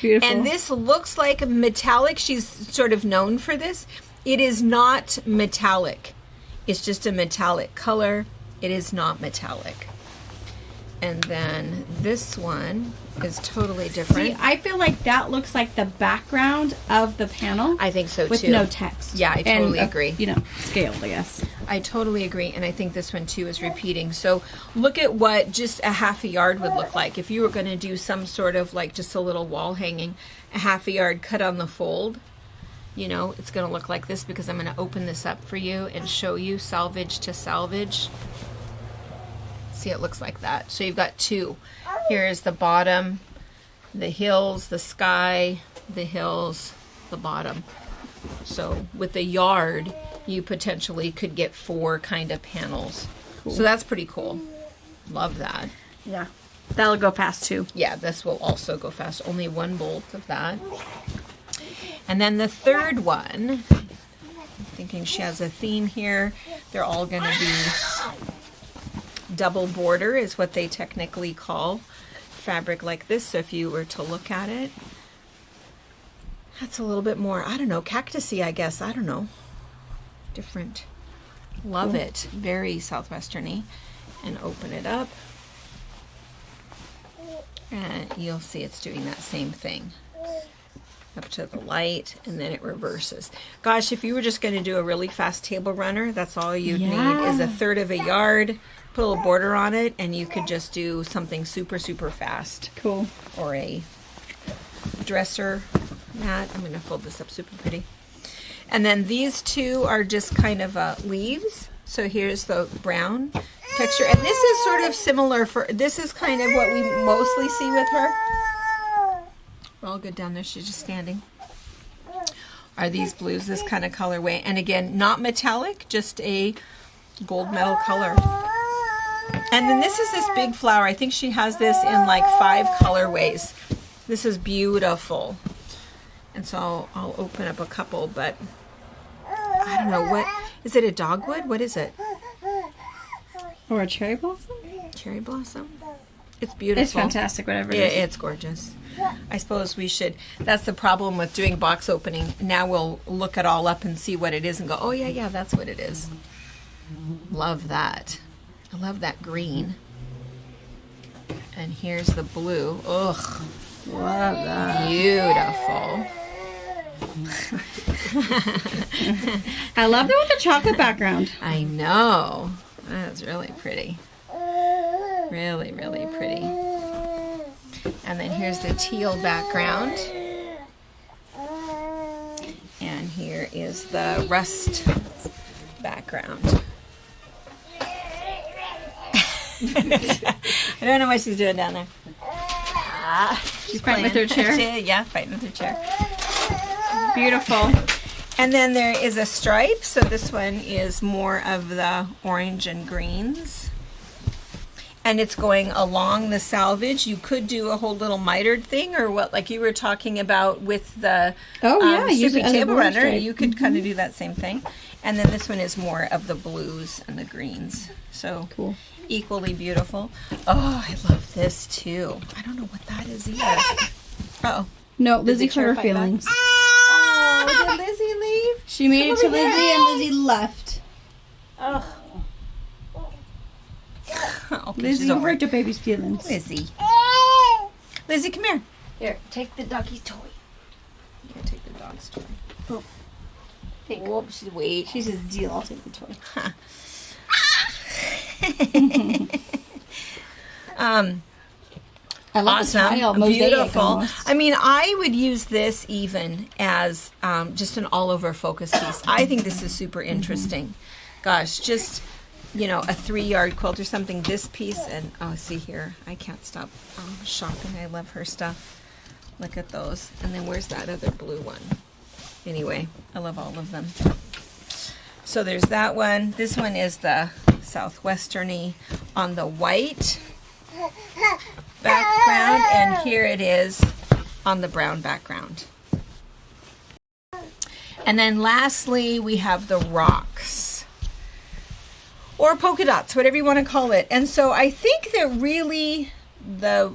S2: Beautiful.
S5: And this looks like metallic. She's sort of known for this. It is not metallic. It's just a metallic color. It is not metallic. And then this one is totally different.
S2: See, I feel like that looks like the background of the panel.
S5: I think so,
S2: with
S5: too.
S2: no text.
S5: Yeah, I totally
S2: and,
S5: agree.
S2: Scaled, I guess.
S5: I totally agree, and I think this one too is repeating. So look at what just a half a yard would look like. If you were going to do some sort of like just a little wall hanging, a half a yard cut on the fold, it's going to look like this, because I'm going to open this up for you and show you salvage to salvage. See, it looks like that. So you've got two. Here's the bottom, the hills, the sky, the hills, the bottom. So with a yard, you potentially could get 4 kind of panels. Cool. So that's pretty cool. Love that.
S2: Yeah. That'll go fast too.
S5: Yeah, this will also go fast. Only 1 bolt of that. And then the third one, I'm thinking she has a theme here. They're all going to be double border is what they technically call fabric like this. So if you were to look at it, that's a little bit more, I don't know, cactusy, I guess. I don't know. Different. Love it. Very southwesterny. And open it up. And you'll see it's doing that same thing. Up to the light, and then it reverses. Gosh, if you were just going to do a really fast table runner, that's all you'd need is a third of a yard, put a little border on it, and you could just do something super, super fast.
S2: Cool.
S5: Or a dresser mat. I'm going to fold this up super pretty. And then these two are just kind of leaves. So here's the brown texture. And this is sort of similar this is kind of what we mostly see with her. We're all good down there. She's just standing. Are these blues this kind of colorway? And again, not metallic, just a gold metal color. And then this is this big flower. I think she has this in like 5 colorways. This is beautiful. And so I'll open up a couple, but I don't know. What is it, a dogwood? What is it?
S2: Or a cherry blossom?
S5: Cherry blossom? It's beautiful.
S2: It's fantastic, whatever it is.
S5: It's gorgeous. I suppose we should, that's the problem with doing box opening. Now we'll look it all up and see what it is and go, oh yeah, that's what it is. Love that. I love that green. And here's the blue. Ugh.
S2: Love that.
S5: Beautiful.
S2: I love it with the chocolate background.
S5: I know. That's really pretty. Really, really pretty. And then here's the teal background. And here is the rust background. I don't know what she's doing down there.
S2: She's fighting with her chair.
S5: Yeah, fighting with her chair.
S2: Beautiful.
S5: And then there is a stripe. So this one is more of the orange and greens. And it's going along the salvage. You could do a whole little mitered thing, or what, like you were talking about with the
S2: use it as a
S5: table
S2: border
S5: runner.
S2: stripe.
S5: You could kind of do that same thing. And then this one is more of the blues and the greens. So
S2: Cool.
S5: Equally beautiful. Oh, I love this too. I don't know what that is either. Oh.
S2: No, Lizzie
S5: Lizzie
S2: hurt her
S5: terrified back.
S2: feelings.
S5: Oh, did Lizzie leave?
S2: She made it to
S5: over here.
S2: Lizzie and Lizzie left.
S5: Oh. Okay,
S2: Lizzie,
S5: she's
S2: you
S5: over.
S2: hurt the baby's feelings.
S5: Lizzie. Lizzie, come here. Here, take the doggy's toy. Here, take the dog's toy.
S2: Oh.
S5: Whoops, wait.
S2: She says, deal, I'll take the toy. I love
S5: Awesome.
S2: the tile, mosaic
S5: Beautiful.
S2: almost.
S5: I mean, I would use this even as just an all-over focus piece. I think this is super interesting. Gosh, just, a 3-yard quilt or something. This piece, and see here, I can't stop shopping. I love her stuff. Look at those. And then where's that other blue one? Anyway, I love all of them. So there's that one. This one is the southwesterny on the white. background, and here it is on the brown background. And then lastly, we have the rocks. Or polka dots, whatever you want to call it. And so I think that really the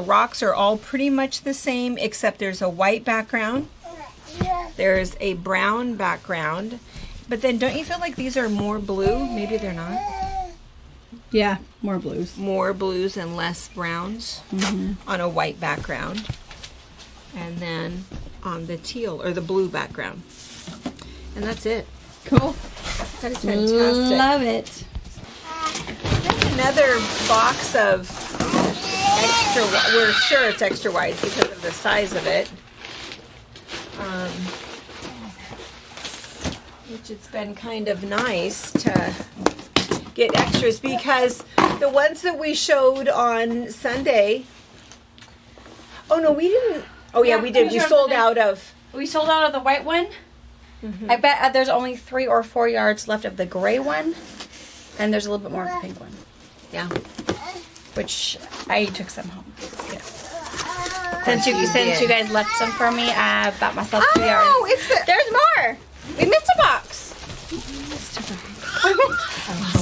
S5: rocks are all pretty much the same, except there's a white background. There's a brown background. But then don't you feel like these are more blue? Maybe they're not.
S2: Yeah, more blues.
S5: More blues and less browns on a white background. And then on the teal or the blue background. And that's it.
S2: Cool.
S5: That is fantastic.
S2: Love it.
S5: Another box of extra, we're sure it's extra wide because of the size of it. Which it's been kind of nice to get extras because the ones that we showed on Sunday, oh no, we didn't, oh yeah, we did, we sold out of.
S2: We sold out of the white one. I bet there's only 3 or 4 yards left of the gray one, and there's a little bit more of the pink one.
S5: Yeah.
S2: Which I took some home. Yeah. Since you guys left some for me, I bought myself 2 yards.
S5: Oh,
S2: There's more. We missed a box.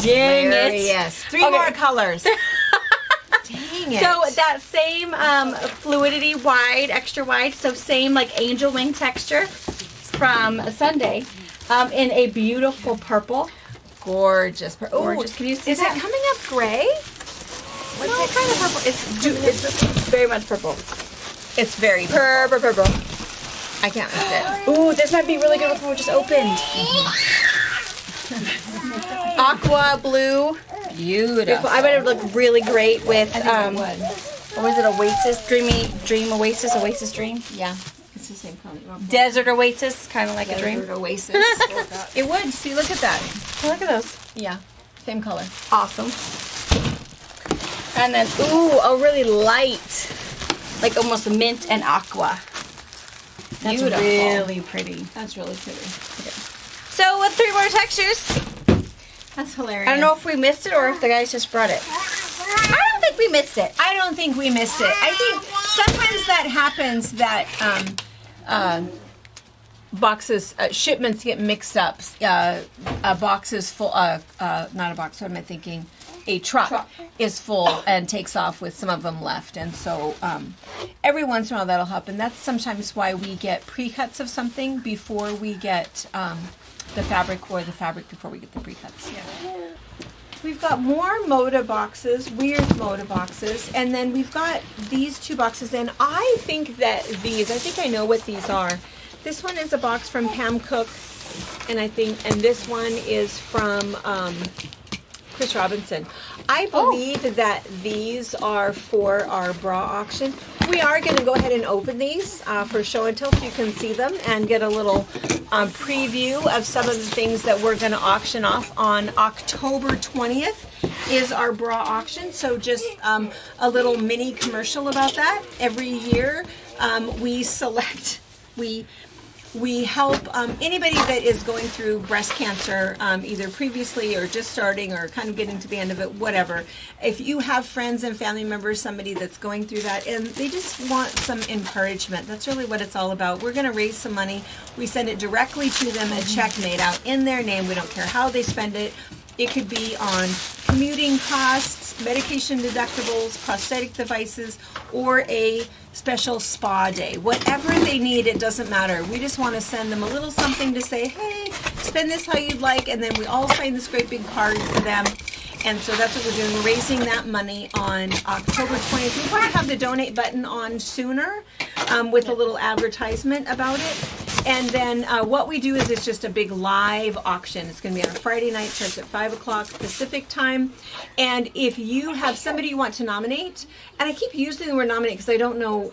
S2: Dang it.
S5: Yes. 3 more colors. Dang it.
S2: So that same fluidity wide, extra wide, so same like angel wing texture from Sunday in a beautiful purple.
S5: Gorgeous.
S2: Gorgeous. Can you see
S5: is
S2: that?
S5: it coming up gray?
S2: What's it kind of purple? It's very much purple.
S5: It's very purple.
S2: Purple.
S5: I can't lift it.
S2: Ooh, this might be really good with what we just opened. Aqua blue.
S5: Beautiful.
S2: I bet it would look really great with
S5: would.
S2: what was it, Oasis? Dream Oasis, Oasis Dream?
S5: Yeah. It's the same color.
S2: Desert Oasis, kind of like a dream.
S5: Desert Oasis. It would. See, look at that.
S2: Oh, look at those.
S5: Yeah. Same color.
S2: Awesome. And then, ooh, a really light, like almost mint and aqua. That's
S5: Beautiful.
S2: really pretty.
S5: That's really pretty.
S2: So with 3 more textures,
S5: That's hilarious.
S2: I don't know if we missed it or if the guys just brought it. I don't think we missed it.
S5: I don't think we missed it. I think sometimes that happens that boxes, shipments get mixed up. A box is full, not a box, what am I thinking? A truck is full and takes off with some of them left. And so every once in a while that'll happen. That's sometimes why we get pre-cuts of something before we get the fabric, or the fabric before we get the pre-cuts. Yeah. We've got more Moda boxes, weird Moda boxes, and then we've got these 2 boxes, and I think that these, I think I know what these are. This one is a box from Pam Cook, and this one is from Chris Robinson. I believe that these are for our bra auction. We are going to go ahead and open these for show and tell so you can see them and get a little preview of some of the things that we're going to auction off on October 20th is our bra auction. So just a little mini commercial about that. Every year we help anybody that is going through breast cancer, either previously or just starting or kind of getting to the end of it, whatever. If you have friends and family members, somebody that's going through that, and they just want some encouragement, that's really what it's all about. We're going to raise some money. We send it directly to them, a check made out in their name. We don't care how they spend it. It could be on commuting costs, medication deductibles, prosthetic devices, or a special spa day. Whatever they need, it doesn't matter. We just want to send them a little something to say, hey, spend this how you'd like, and then we all sign this great big card for them. And so that's what we're doing. We're raising that money on October 20th. We want to have the donate button on sooner with a little advertisement about it. And then what we do is it's just a big live auction. It's going to be on a Friday night, starts at 5 o'clock Pacific time. And if you have somebody you want to nominate, and I keep using the word nominate because I don't know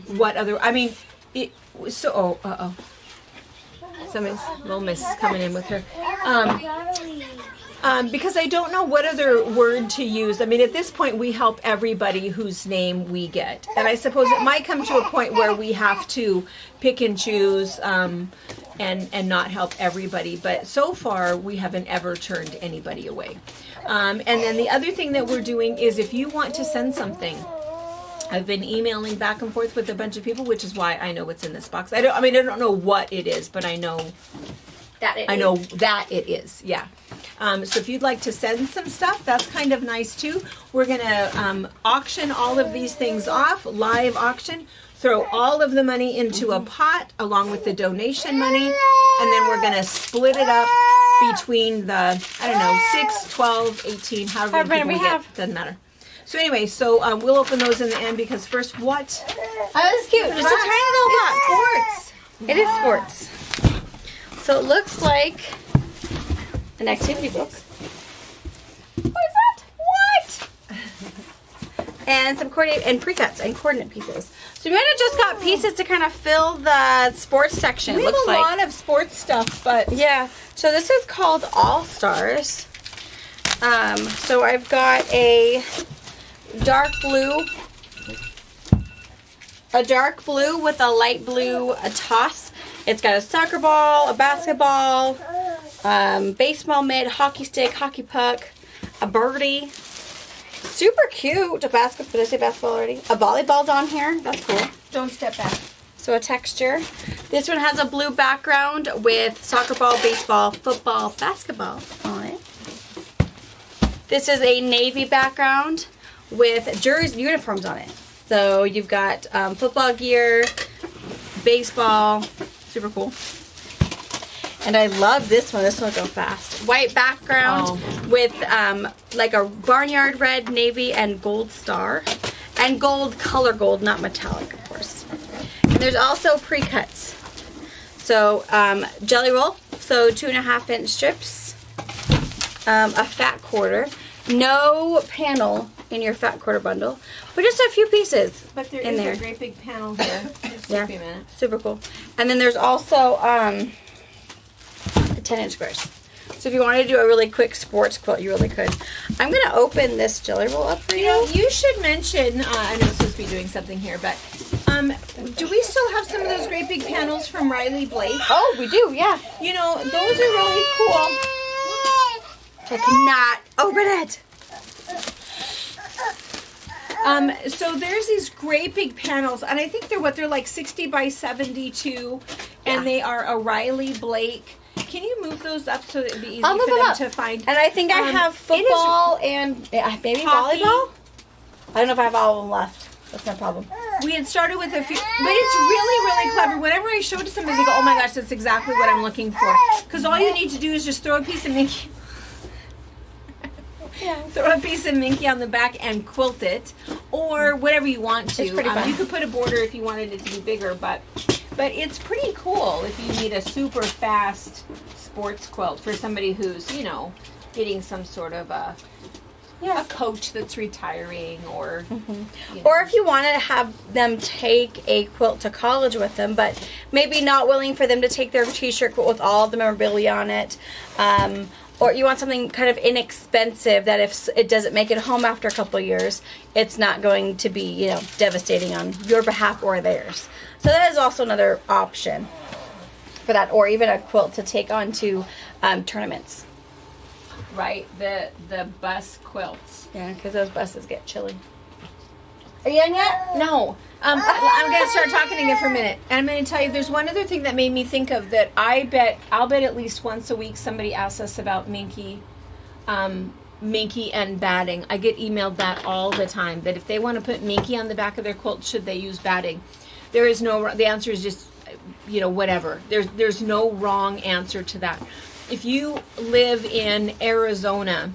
S5: what other, I mean, somebody's little miss is coming in with her. Because I don't know what other word to use. I mean, at this point, we help everybody whose name we get. And I suppose it might come to a point where we have to pick and choose, and not help everybody. But so far, we haven't ever turned anybody away. And then the other thing that we're doing is if you want to send something, I've been emailing back and forth with a bunch of people, which is why I know what's in this box. I don't know what it is, but I know that it is. Yeah. So if you'd like to send some stuff, that's kind of nice too. We're gonna auction all of these things off, live auction. Throw all of the money into a pot along with the donation money, and then we're gonna split it up between the 6, 12, 18, however many people we get. Doesn't matter. So anyway, we'll open those in the end because first, what?
S2: Oh, that's cute. Just a tiny little box. Sports. It is sports. So it looks like an activity book. What is that? What? And some coordinate and pre-cuts and coordinate pieces. So we kind of just got pieces to kind of fill the sports section.
S5: We have a lot of sports stuff, but
S2: yeah. So this is called All Stars. So I've got a dark blue with a light blue toss. It's got a soccer ball, a basketball, baseball mitt, hockey stick, hockey puck, a birdie. Super cute. A basketball. Did I say basketball already? A volleyball's on here. That's cool.
S5: Don't step back.
S2: So a texture. This one has a blue background with soccer ball, baseball, football, basketball on it. This is a navy background with jersey uniforms on it. So you've got football gear, baseball. Super cool. And I love this one. This one will go fast. White background with like a barnyard red, navy, and gold star. And gold, color gold, not metallic, of course. And there's also pre-cuts. So jelly roll, so 2.5-inch strips. A fat quarter. No panel in your fat quarter bundle, but just a few pieces.
S5: But there
S2: in
S5: is
S2: there.
S5: a great big panel here. Just
S2: Yeah.
S5: give me a minute.
S2: Super cool. And then there's also 10-inch squares. So if you wanted to do a really quick sports quilt, you really could. I'm going to open this jelly roll up for you.
S5: You should mention, I know I'm supposed to be doing something here, but do we still have some of those great big panels from Riley Blake?
S2: Oh, we do, yeah.
S5: You know, those are really cool.
S2: I cannot open it.
S5: So there's these great big panels, and I think they're like 60 by 72, and they are a Riley Blake. Can you move those up so it'd be easy for them to find?
S2: And I think I have football and maybe
S5: hockey.
S2: volleyball. I don't know if I have all of them left. That's no problem.
S5: We had started with a few, but it's really, really clever. Whenever I show it to somebody, they go, "Oh my gosh, that's exactly what I'm looking for." Because all you need to do is just throw a piece of Minky. Throw a piece of Minky on the back and quilt it, or whatever you want to.
S2: It's pretty fun.
S5: You could put a border if you wanted it to be bigger, but it's pretty cool if you need a super fast sports quilt for somebody who's, getting some sort of a coach that's retiring, or
S2: Or if you wanted to have them take a quilt to college with them, but maybe not willing for them to take their t-shirt quilt with all the memorabilia on it. Or you want something kind of inexpensive that if it doesn't make it home after a couple of years, it's not going to be, devastating on your behalf or theirs. So that is also another option for that, or even a quilt to take on to tournaments.
S5: right, the bus quilts.
S2: Yeah, because those buses get chilly. Are you done yet?
S5: No. I'm going to start talking again for a minute. And I'm going to tell you, there's one other thing that made me think of that I'll bet at least once a week somebody asks us about Minky and batting. I get emailed that all the time, that if they want to put Minky on the back of their quilt, should they use batting? The answer is just, whatever. There's no wrong answer to that. If you live in Arizona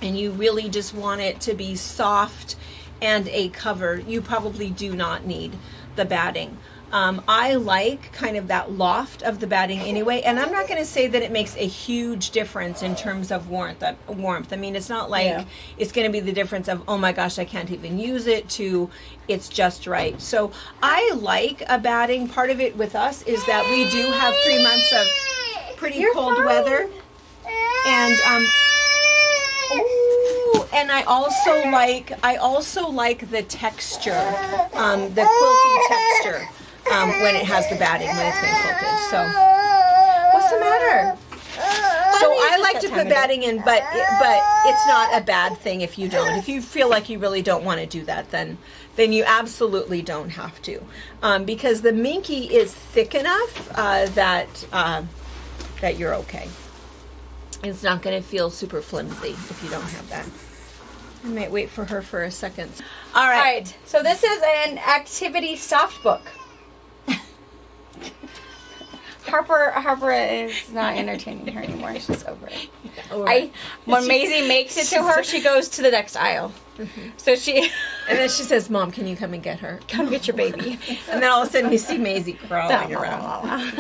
S5: and you really just want it to be soft and a cover, you probably do not need the batting. I like kind of that loft of the batting anyway, and I'm not going to say that it makes a huge difference in terms of warmth. I mean, it's not like it's going to be the difference of, oh my gosh, I can't even use it, to it's just right. So I like a batting. Part of it with us is that we do have 3 months of pretty cold weather, and and I also like the texture, the quilty texture when it has the batting, when it's been quilted. So What's the matter? So I like to put batting in, but it's not a bad thing if you don't. If you feel like you really don't want to do that, then you absolutely don't have to, because the Minky is thick enough that you're okay. It's not going to feel super flimsy if you don't have that. I might wait for her for a second. All
S2: All
S5: right.
S2: right, so this is an activity soft book. Harper is not entertaining her anymore. She's over it. When Maisie makes it to her, she goes to the next aisle. So she
S5: And then she says, "Mom, can you come and get her?"
S2: come get your baby.
S5: And then all of a sudden you see Maisie crawling around.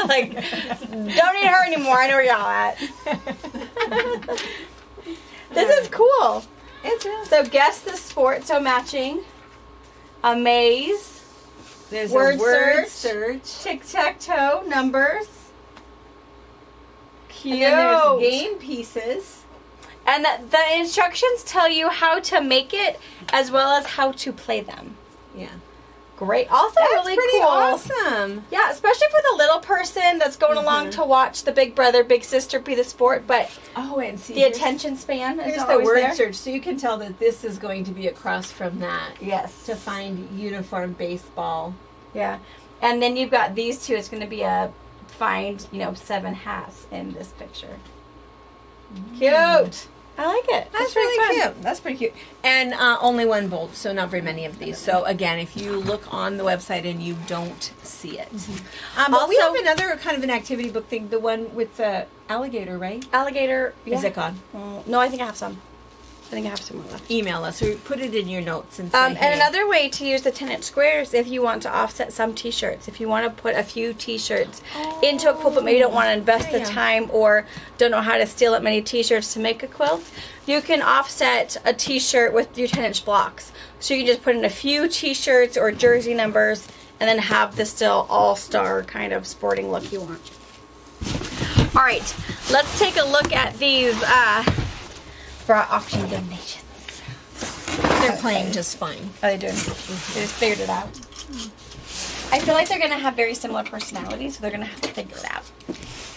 S2: Like, don't need her anymore. I know where y'all at. This is cool.
S5: It's real.
S2: So guess the sport. So matching. A maze.
S5: There's
S2: Word
S5: a word
S2: search.
S5: search.
S2: Tic-tac-toe. Numbers. Cute.
S5: And then there's game pieces.
S2: And the instructions tell you how to make it as well as how to play them.
S5: Yeah.
S2: Great. Also
S5: That's
S2: really
S5: pretty
S2: cool.
S5: awesome.
S2: Yeah, especially for the little person that's going along to watch the big brother, big sister be the sport, but
S5: Oh, and see,
S2: the attention span is
S5: Here's the
S2: always
S5: word
S2: there.
S5: search, so you can tell that this is going to be across from that.
S2: Yes.
S5: To find uniform baseball.
S2: Yeah. And then you've got these two. It's going to be a find, 7 hats in this picture. Cute. I like it.
S5: That's
S2: pretty
S5: really
S2: fun.
S5: cute. That's pretty cute. And only one bolt, so not very many of these. So again, if you look on the website and you don't see it. But we have
S2: Also-
S5: another kind of an activity book thing, the one with the alligator, right?
S2: Alligator. Yeah.
S5: Is it gone?
S2: No, I think I have some. I think I have some more left.
S5: Email us or put it in your notes and say,
S2: And
S5: hey.
S2: another way to use the tenant squares if you want to offset some t-shirts. If you want to put a few t-shirts into a quilt but maybe don't want to invest the time or don't know how to steal up many t-shirts to make a quilt, you can offset a t-shirt with your 10-inch blocks. So you can just put in a few t-shirts or jersey numbers and then have the still all-star kind of sporting look you want. All right, let's take a look at these for our auction donations.
S5: They're playing just fine.
S2: How are they doing? They just figured it out. I feel like they're going to have very similar personalities, so they're going to have to figure it out.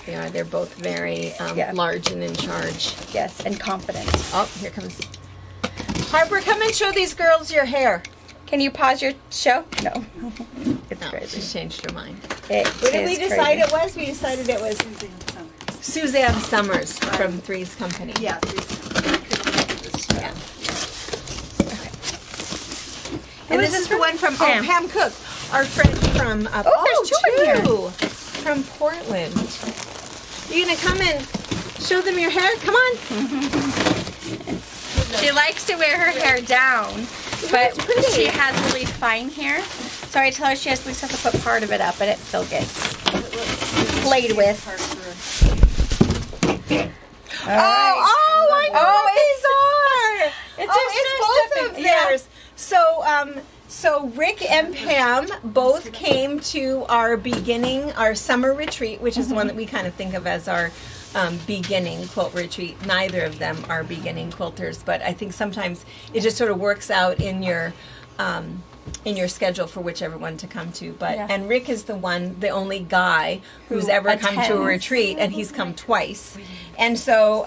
S5: They are. They're both very large and in charge.
S2: Yes, and confident.
S5: Oh, here comes Harper. Come and show these girls your hair.
S2: Can you pause your show? No. It's
S5: No,
S2: crazy.
S5: she's changed her mind.
S2: What
S5: did we decide it was? We decided it was Suzanne Summers from Three's Company.
S3: Yeah,
S5: Yeah. And this is the one from Pam Cook, our friend from
S2: there's two in here.
S5: From Portland. You gonna come and show them your hair? Come on.
S2: She likes to wear her hair down, but she has really fine hair. So I tell her we just have to put part of it up, and it still gets played with.
S5: I know what these are. It's both of theirs. So Rick and Pam both came to our summer retreat, which is the one that we kind of think of as our beginning quilt retreat. Neither of them are beginning quilters, but I think sometimes it just sort of works out in your schedule for whichever one to come to. But and Rick is the only guy who's ever come to a retreat, and he's come twice. And so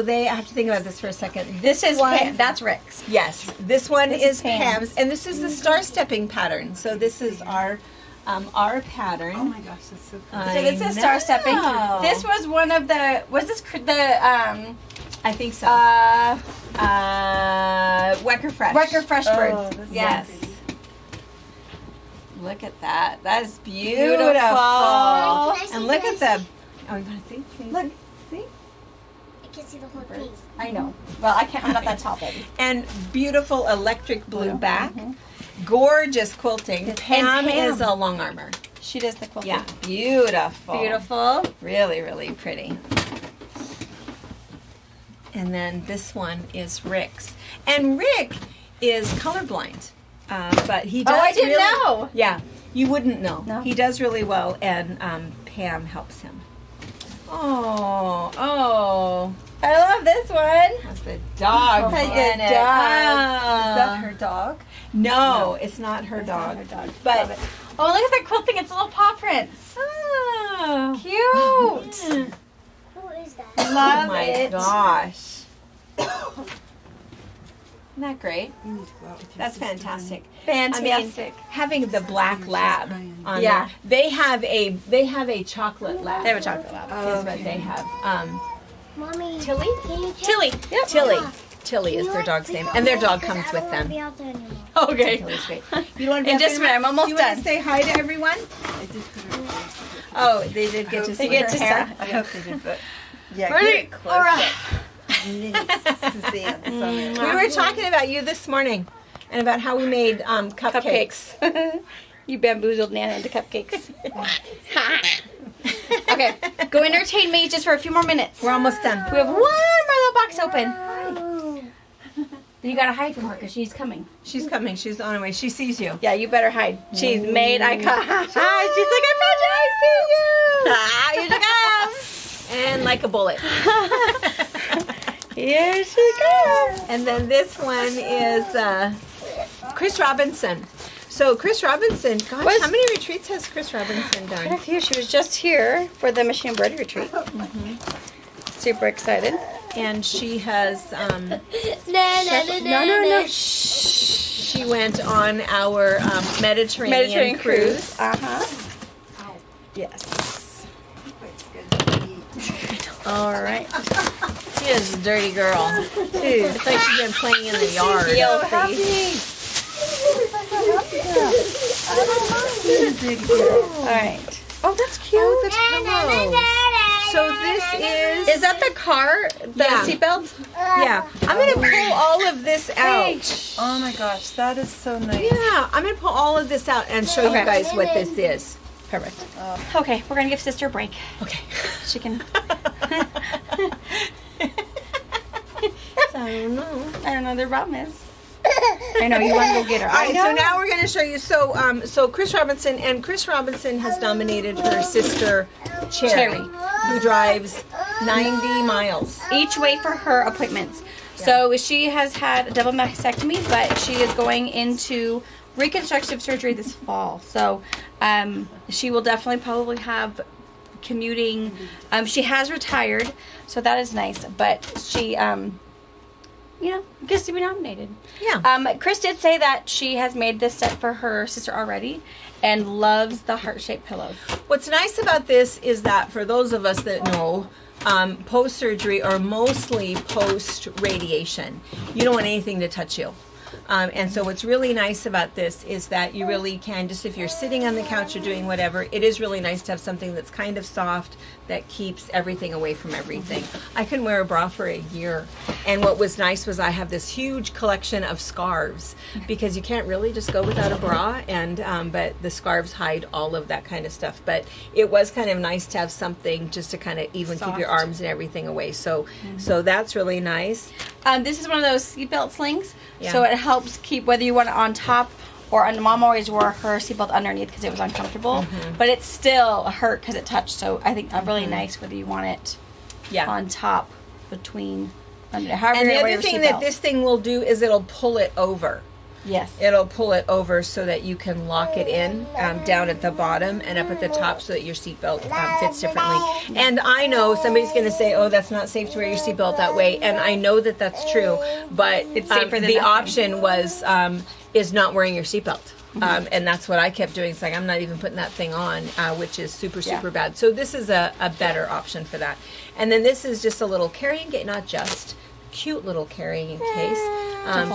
S5: they I have to think about this for a second.
S2: This is Pam. That's Rick's.
S5: Yes, this one is
S2: Pam's.
S5: Pam's, and this is the star stepping pattern. So this is our pattern.
S3: Oh my gosh, that's so cool.
S2: So this is star stepping. This was one of the. Was this
S5: I think so. Wecker Fresh.
S2: Wecker Fresh Birds?
S3: Oh, that's
S5: Yes.
S3: so pretty.
S5: Look at that. That is beautiful.
S4: Can I see
S5: And look
S4: this?
S5: at the. Oh, you want to see? Look. See?
S4: I can see the whole thing.
S2: I know. Well, I can't. I'm not that tall, baby.
S5: And beautiful electric blue back. Gorgeous quilting. Pam
S2: Pam.
S5: is a long armor.
S2: She does the quilting.
S5: Yeah. Beautiful.
S2: Beautiful.
S5: Really, really pretty. And then this one is Rick's. And Rick is colorblind. But he does
S2: I didn't
S5: really,
S2: know.
S5: Yeah. You wouldn't know.
S2: No.
S5: He does really well, and Pam helps him. Oh.
S2: I love this one.
S5: That's the dog.
S2: Look
S5: in
S2: at
S5: it.
S2: dogs.
S3: Is that her dog?
S5: No, it's not her dog.
S2: Her dog.
S5: But
S2: Love it. Oh, look at that quilting. It's little paw prints.
S5: Oh,
S2: Cute.
S4: Who is that?
S2: Love
S5: my
S2: it.
S5: gosh. Isn't that great?
S3: You need to go out with your
S5: That's
S3: sister and-
S5: fantastic.
S2: Fantastic.
S5: Having the black lab on
S2: Yeah.
S5: there. They have a chocolate lab.
S2: They have a chocolate lab.
S5: Is what they have.
S4: Mommy.
S5: Tilly?
S4: Can you take
S2: Tilly. Yep.
S5: Tilly. Tilly is their dog's name, and their dog comes with
S4: I
S5: them.
S4: don't wanna be out there anymore.
S2: Okay.
S5: Tilly's great. You want to
S2: In just a minute, I'm almost
S5: You want
S2: done.
S5: to say hi to everyone?
S3: I did put her face.
S5: Oh, they did get to see
S2: They get
S5: her
S2: to
S5: hair.
S3: I hope they did, but yeah,
S2: Ready?
S3: get it close
S2: All right.
S3: up. Suzanne, so
S5: We were talking about you this morning, and about how we made cupcakes.
S2: Cupcakes. You bamboozled Nana into cupcakes. Okay, go entertain me just for a few more minutes.
S5: We're almost done.
S2: We have one more little box open.
S4: Oh.
S2: You gotta hide from her because she's coming.
S5: She's coming. She's on her way. She sees you.
S2: Yeah, you better hide. She's made eye contact. She's like, I see you. Here she comes.
S5: And like a bullet.
S2: Here she comes.
S5: And then this one is Chris Robinson. So Chris Robinson, gosh,
S2: Was-
S5: how many retreats has Chris Robinson
S2: Quite a
S5: done?
S2: few. She was just here for the Machine Embroidery Retreat. Super excited.
S5: And she has,
S2: No.
S5: she went on our Mediterranean cruise.
S2: Uh-huh.
S5: Yes.
S3: it's good to eat.
S2: All right.
S5: She is a dirty girl. It's like she's been playing in the yard.
S2: Guilty. All right. Oh, that's cute.
S5: Oh, the pillows. So this
S2: Is that the car? The
S5: Yeah.
S2: seatbelt?
S5: yeah. I'm going to pull all of this out.
S3: Oh my gosh, that is so nice.
S5: Yeah, I'm going to pull all of this out and show
S2: Okay.
S5: you guys what this is.
S2: Perfect. Okay, we're gonna give sister a break.
S5: Okay.
S2: She can.
S5: I don't know.
S2: I don't know their problem is. I know you want to go get her.
S5: All right, so now we're going to show you. So Chris Robinson, and Chris Robinson has nominated her sister Cherry, who drives 90 miles.
S2: each way for her appointments. So she has had a double mastectomy, but she is going into reconstructive surgery this fall. So she will definitely probably have commuting. She has retired, so that is nice. But she, gets to be nominated.
S5: Yeah.
S2: Chris did say that she has made this set for her sister already and loves the heart-shaped pillows.
S5: What's nice about this is that for those of us that know, post-surgery or mostly post-radiation, you don't want anything to touch you. And so what's really nice about this is that you really can, just if you're sitting on the couch or doing whatever, it is really nice to have something that's kind of soft that keeps everything away from everything. I couldn't wear a bra for a year. And what was nice was I have this huge collection of scarves because you can't really just go without a bra, and but the scarves hide all of that kind of stuff. But it was kind of nice to have something just to kind of even keep your arms and everything away. So that's really nice.
S2: This is one of those seatbelt slings,
S5: Yeah.
S2: so it helps keep whether you want it on top or on. Mom always wore her seatbelt underneath because it was uncomfortable, but it still hurt because it touched. So I think really nice whether you want it
S5: Yeah.
S2: on top, between, under. However,
S5: And
S2: you're
S5: the
S2: gonna wear
S5: other
S2: your
S5: thing that
S2: seatbelt.
S5: this thing will do is it'll pull it over.
S2: Yes.
S5: It'll pull it over so that you can lock it in down at the bottom and up at the top so that your seatbelt fits differently. And I know somebody's going to say, oh, that's not safe to wear your seatbelt that way. And I know that that's true. But
S2: It's safer than
S5: the
S2: nothing.
S5: option was is not wearing your seatbelt. And that's what I kept doing. It's like, I'm not even putting that thing on, which is super, super bad. So this is a better option for that. And then this is just a little carrying case, not just, cute little carrying case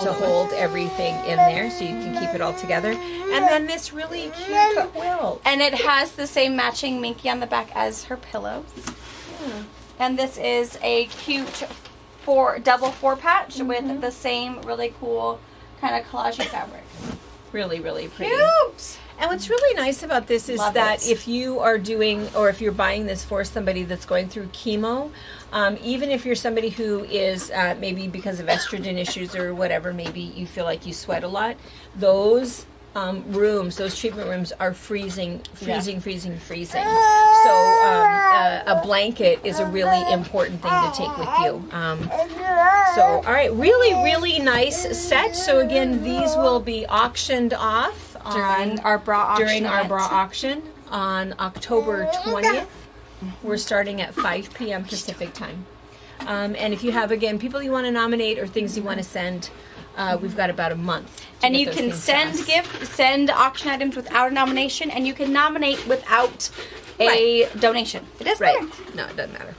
S5: to hold everything in there so you can keep it all together. And then this really cute quilt.
S2: And it has the same matching minky on the back as her pillows. And this is a cute double four patch with the same really cool kind of collage fabric.
S5: Really, really pretty.
S2: Cute!
S5: And what's really nice about this is
S2: Love
S5: that
S2: it.
S5: if you are doing, or if you're buying this for somebody that's going through chemo, even if you're somebody who is maybe because of estrogen issues or whatever, maybe you feel like you sweat a lot, those rooms, those treatment rooms are freezing. So a blanket is a really important thing to take with you. So, all right, really, really nice set. So again, these will be auctioned off
S2: During our bra auction.
S5: during our bra auction on October 20th. We're starting at 5 p.m. Pacific time. And if you have, again, people you want to nominate or things you want to send, we've got about a month.
S2: And you can send auction items without a nomination, and you can nominate without a donation. It doesn't matter.
S5: No, it doesn't matter.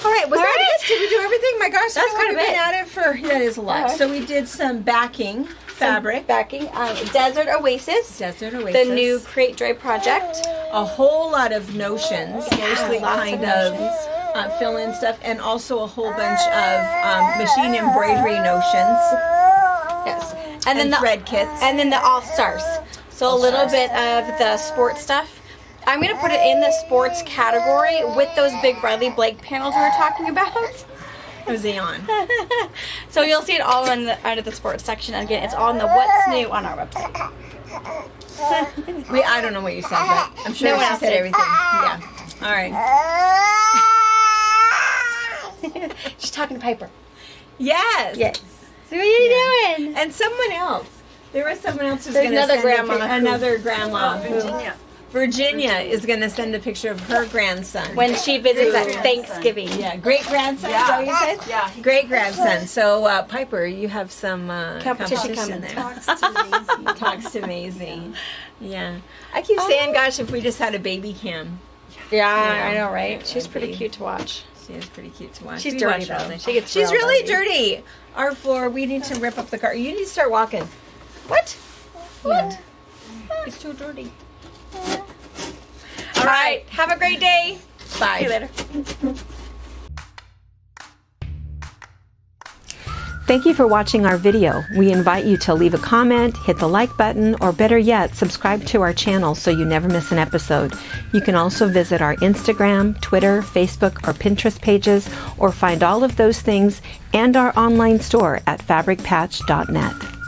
S5: All right, was that it? Did we do everything? My gosh,
S2: That's quite a bit.
S5: Been at it for, that is a lot. So we did some backing, fabric.
S2: Backing. Desert Oasis.
S5: Desert Oasis.
S2: The new Create Joy project.
S5: A whole lot of notions, mostly kind of fill-in stuff, and also a whole bunch of machine embroidery notions.
S2: Yes. And then
S5: thread kits.
S2: And then the All-Stars. So a little bit of the sports stuff. I'm going to put it in the sports category with those big Bradley Blake panels we were talking about.
S5: Jose on.
S2: So you'll see it all under the sports section. And again, it's all in the What's New on our website.
S5: I don't know what you said, but I'm sure
S2: No one
S5: she
S2: else
S5: said
S2: did.
S5: everything. Yeah. All right.
S2: She's talking to Piper.
S5: Yes.
S2: Yes. So what are you doing?
S5: And someone else. There was someone else who's
S2: There's
S5: going to
S2: another
S5: send
S2: grandma who-
S5: another grandma.
S3: Virginia.
S5: Virginia is going to send a picture of her grandson.
S2: When she visits at Thanksgiving.
S5: Yeah, great grandson. Is that what you said?
S3: Yeah.
S5: Great grandson. So Piper, you have some
S2: Competition
S5: competition
S2: coming.
S5: there. Talks to Maisie. Yeah. I keep saying, gosh, if we just had a baby cam.
S2: Yeah, I know, right? She's
S5: that'd
S2: pretty
S5: be-
S2: cute to watch.
S5: She is pretty cute to watch.
S2: She's
S5: We
S2: dirty,
S5: watch all
S2: though.
S5: the-
S2: She gets
S5: She's
S2: real
S5: really
S2: dirty.
S5: dirty. Our floor, we need to rip up the car. You need to start walking.
S2: What?
S5: What? It's too dirty.
S2: All right. Have a great day.
S5: Bye.
S2: See you later.
S6: Thank you for watching our video. We invite you to leave a comment, hit the like button, or better yet, subscribe to our channel so you never miss an episode. You can also visit our Instagram, Twitter, Facebook, or Pinterest pages, or find all of those things and our online store at fabricpatch.net.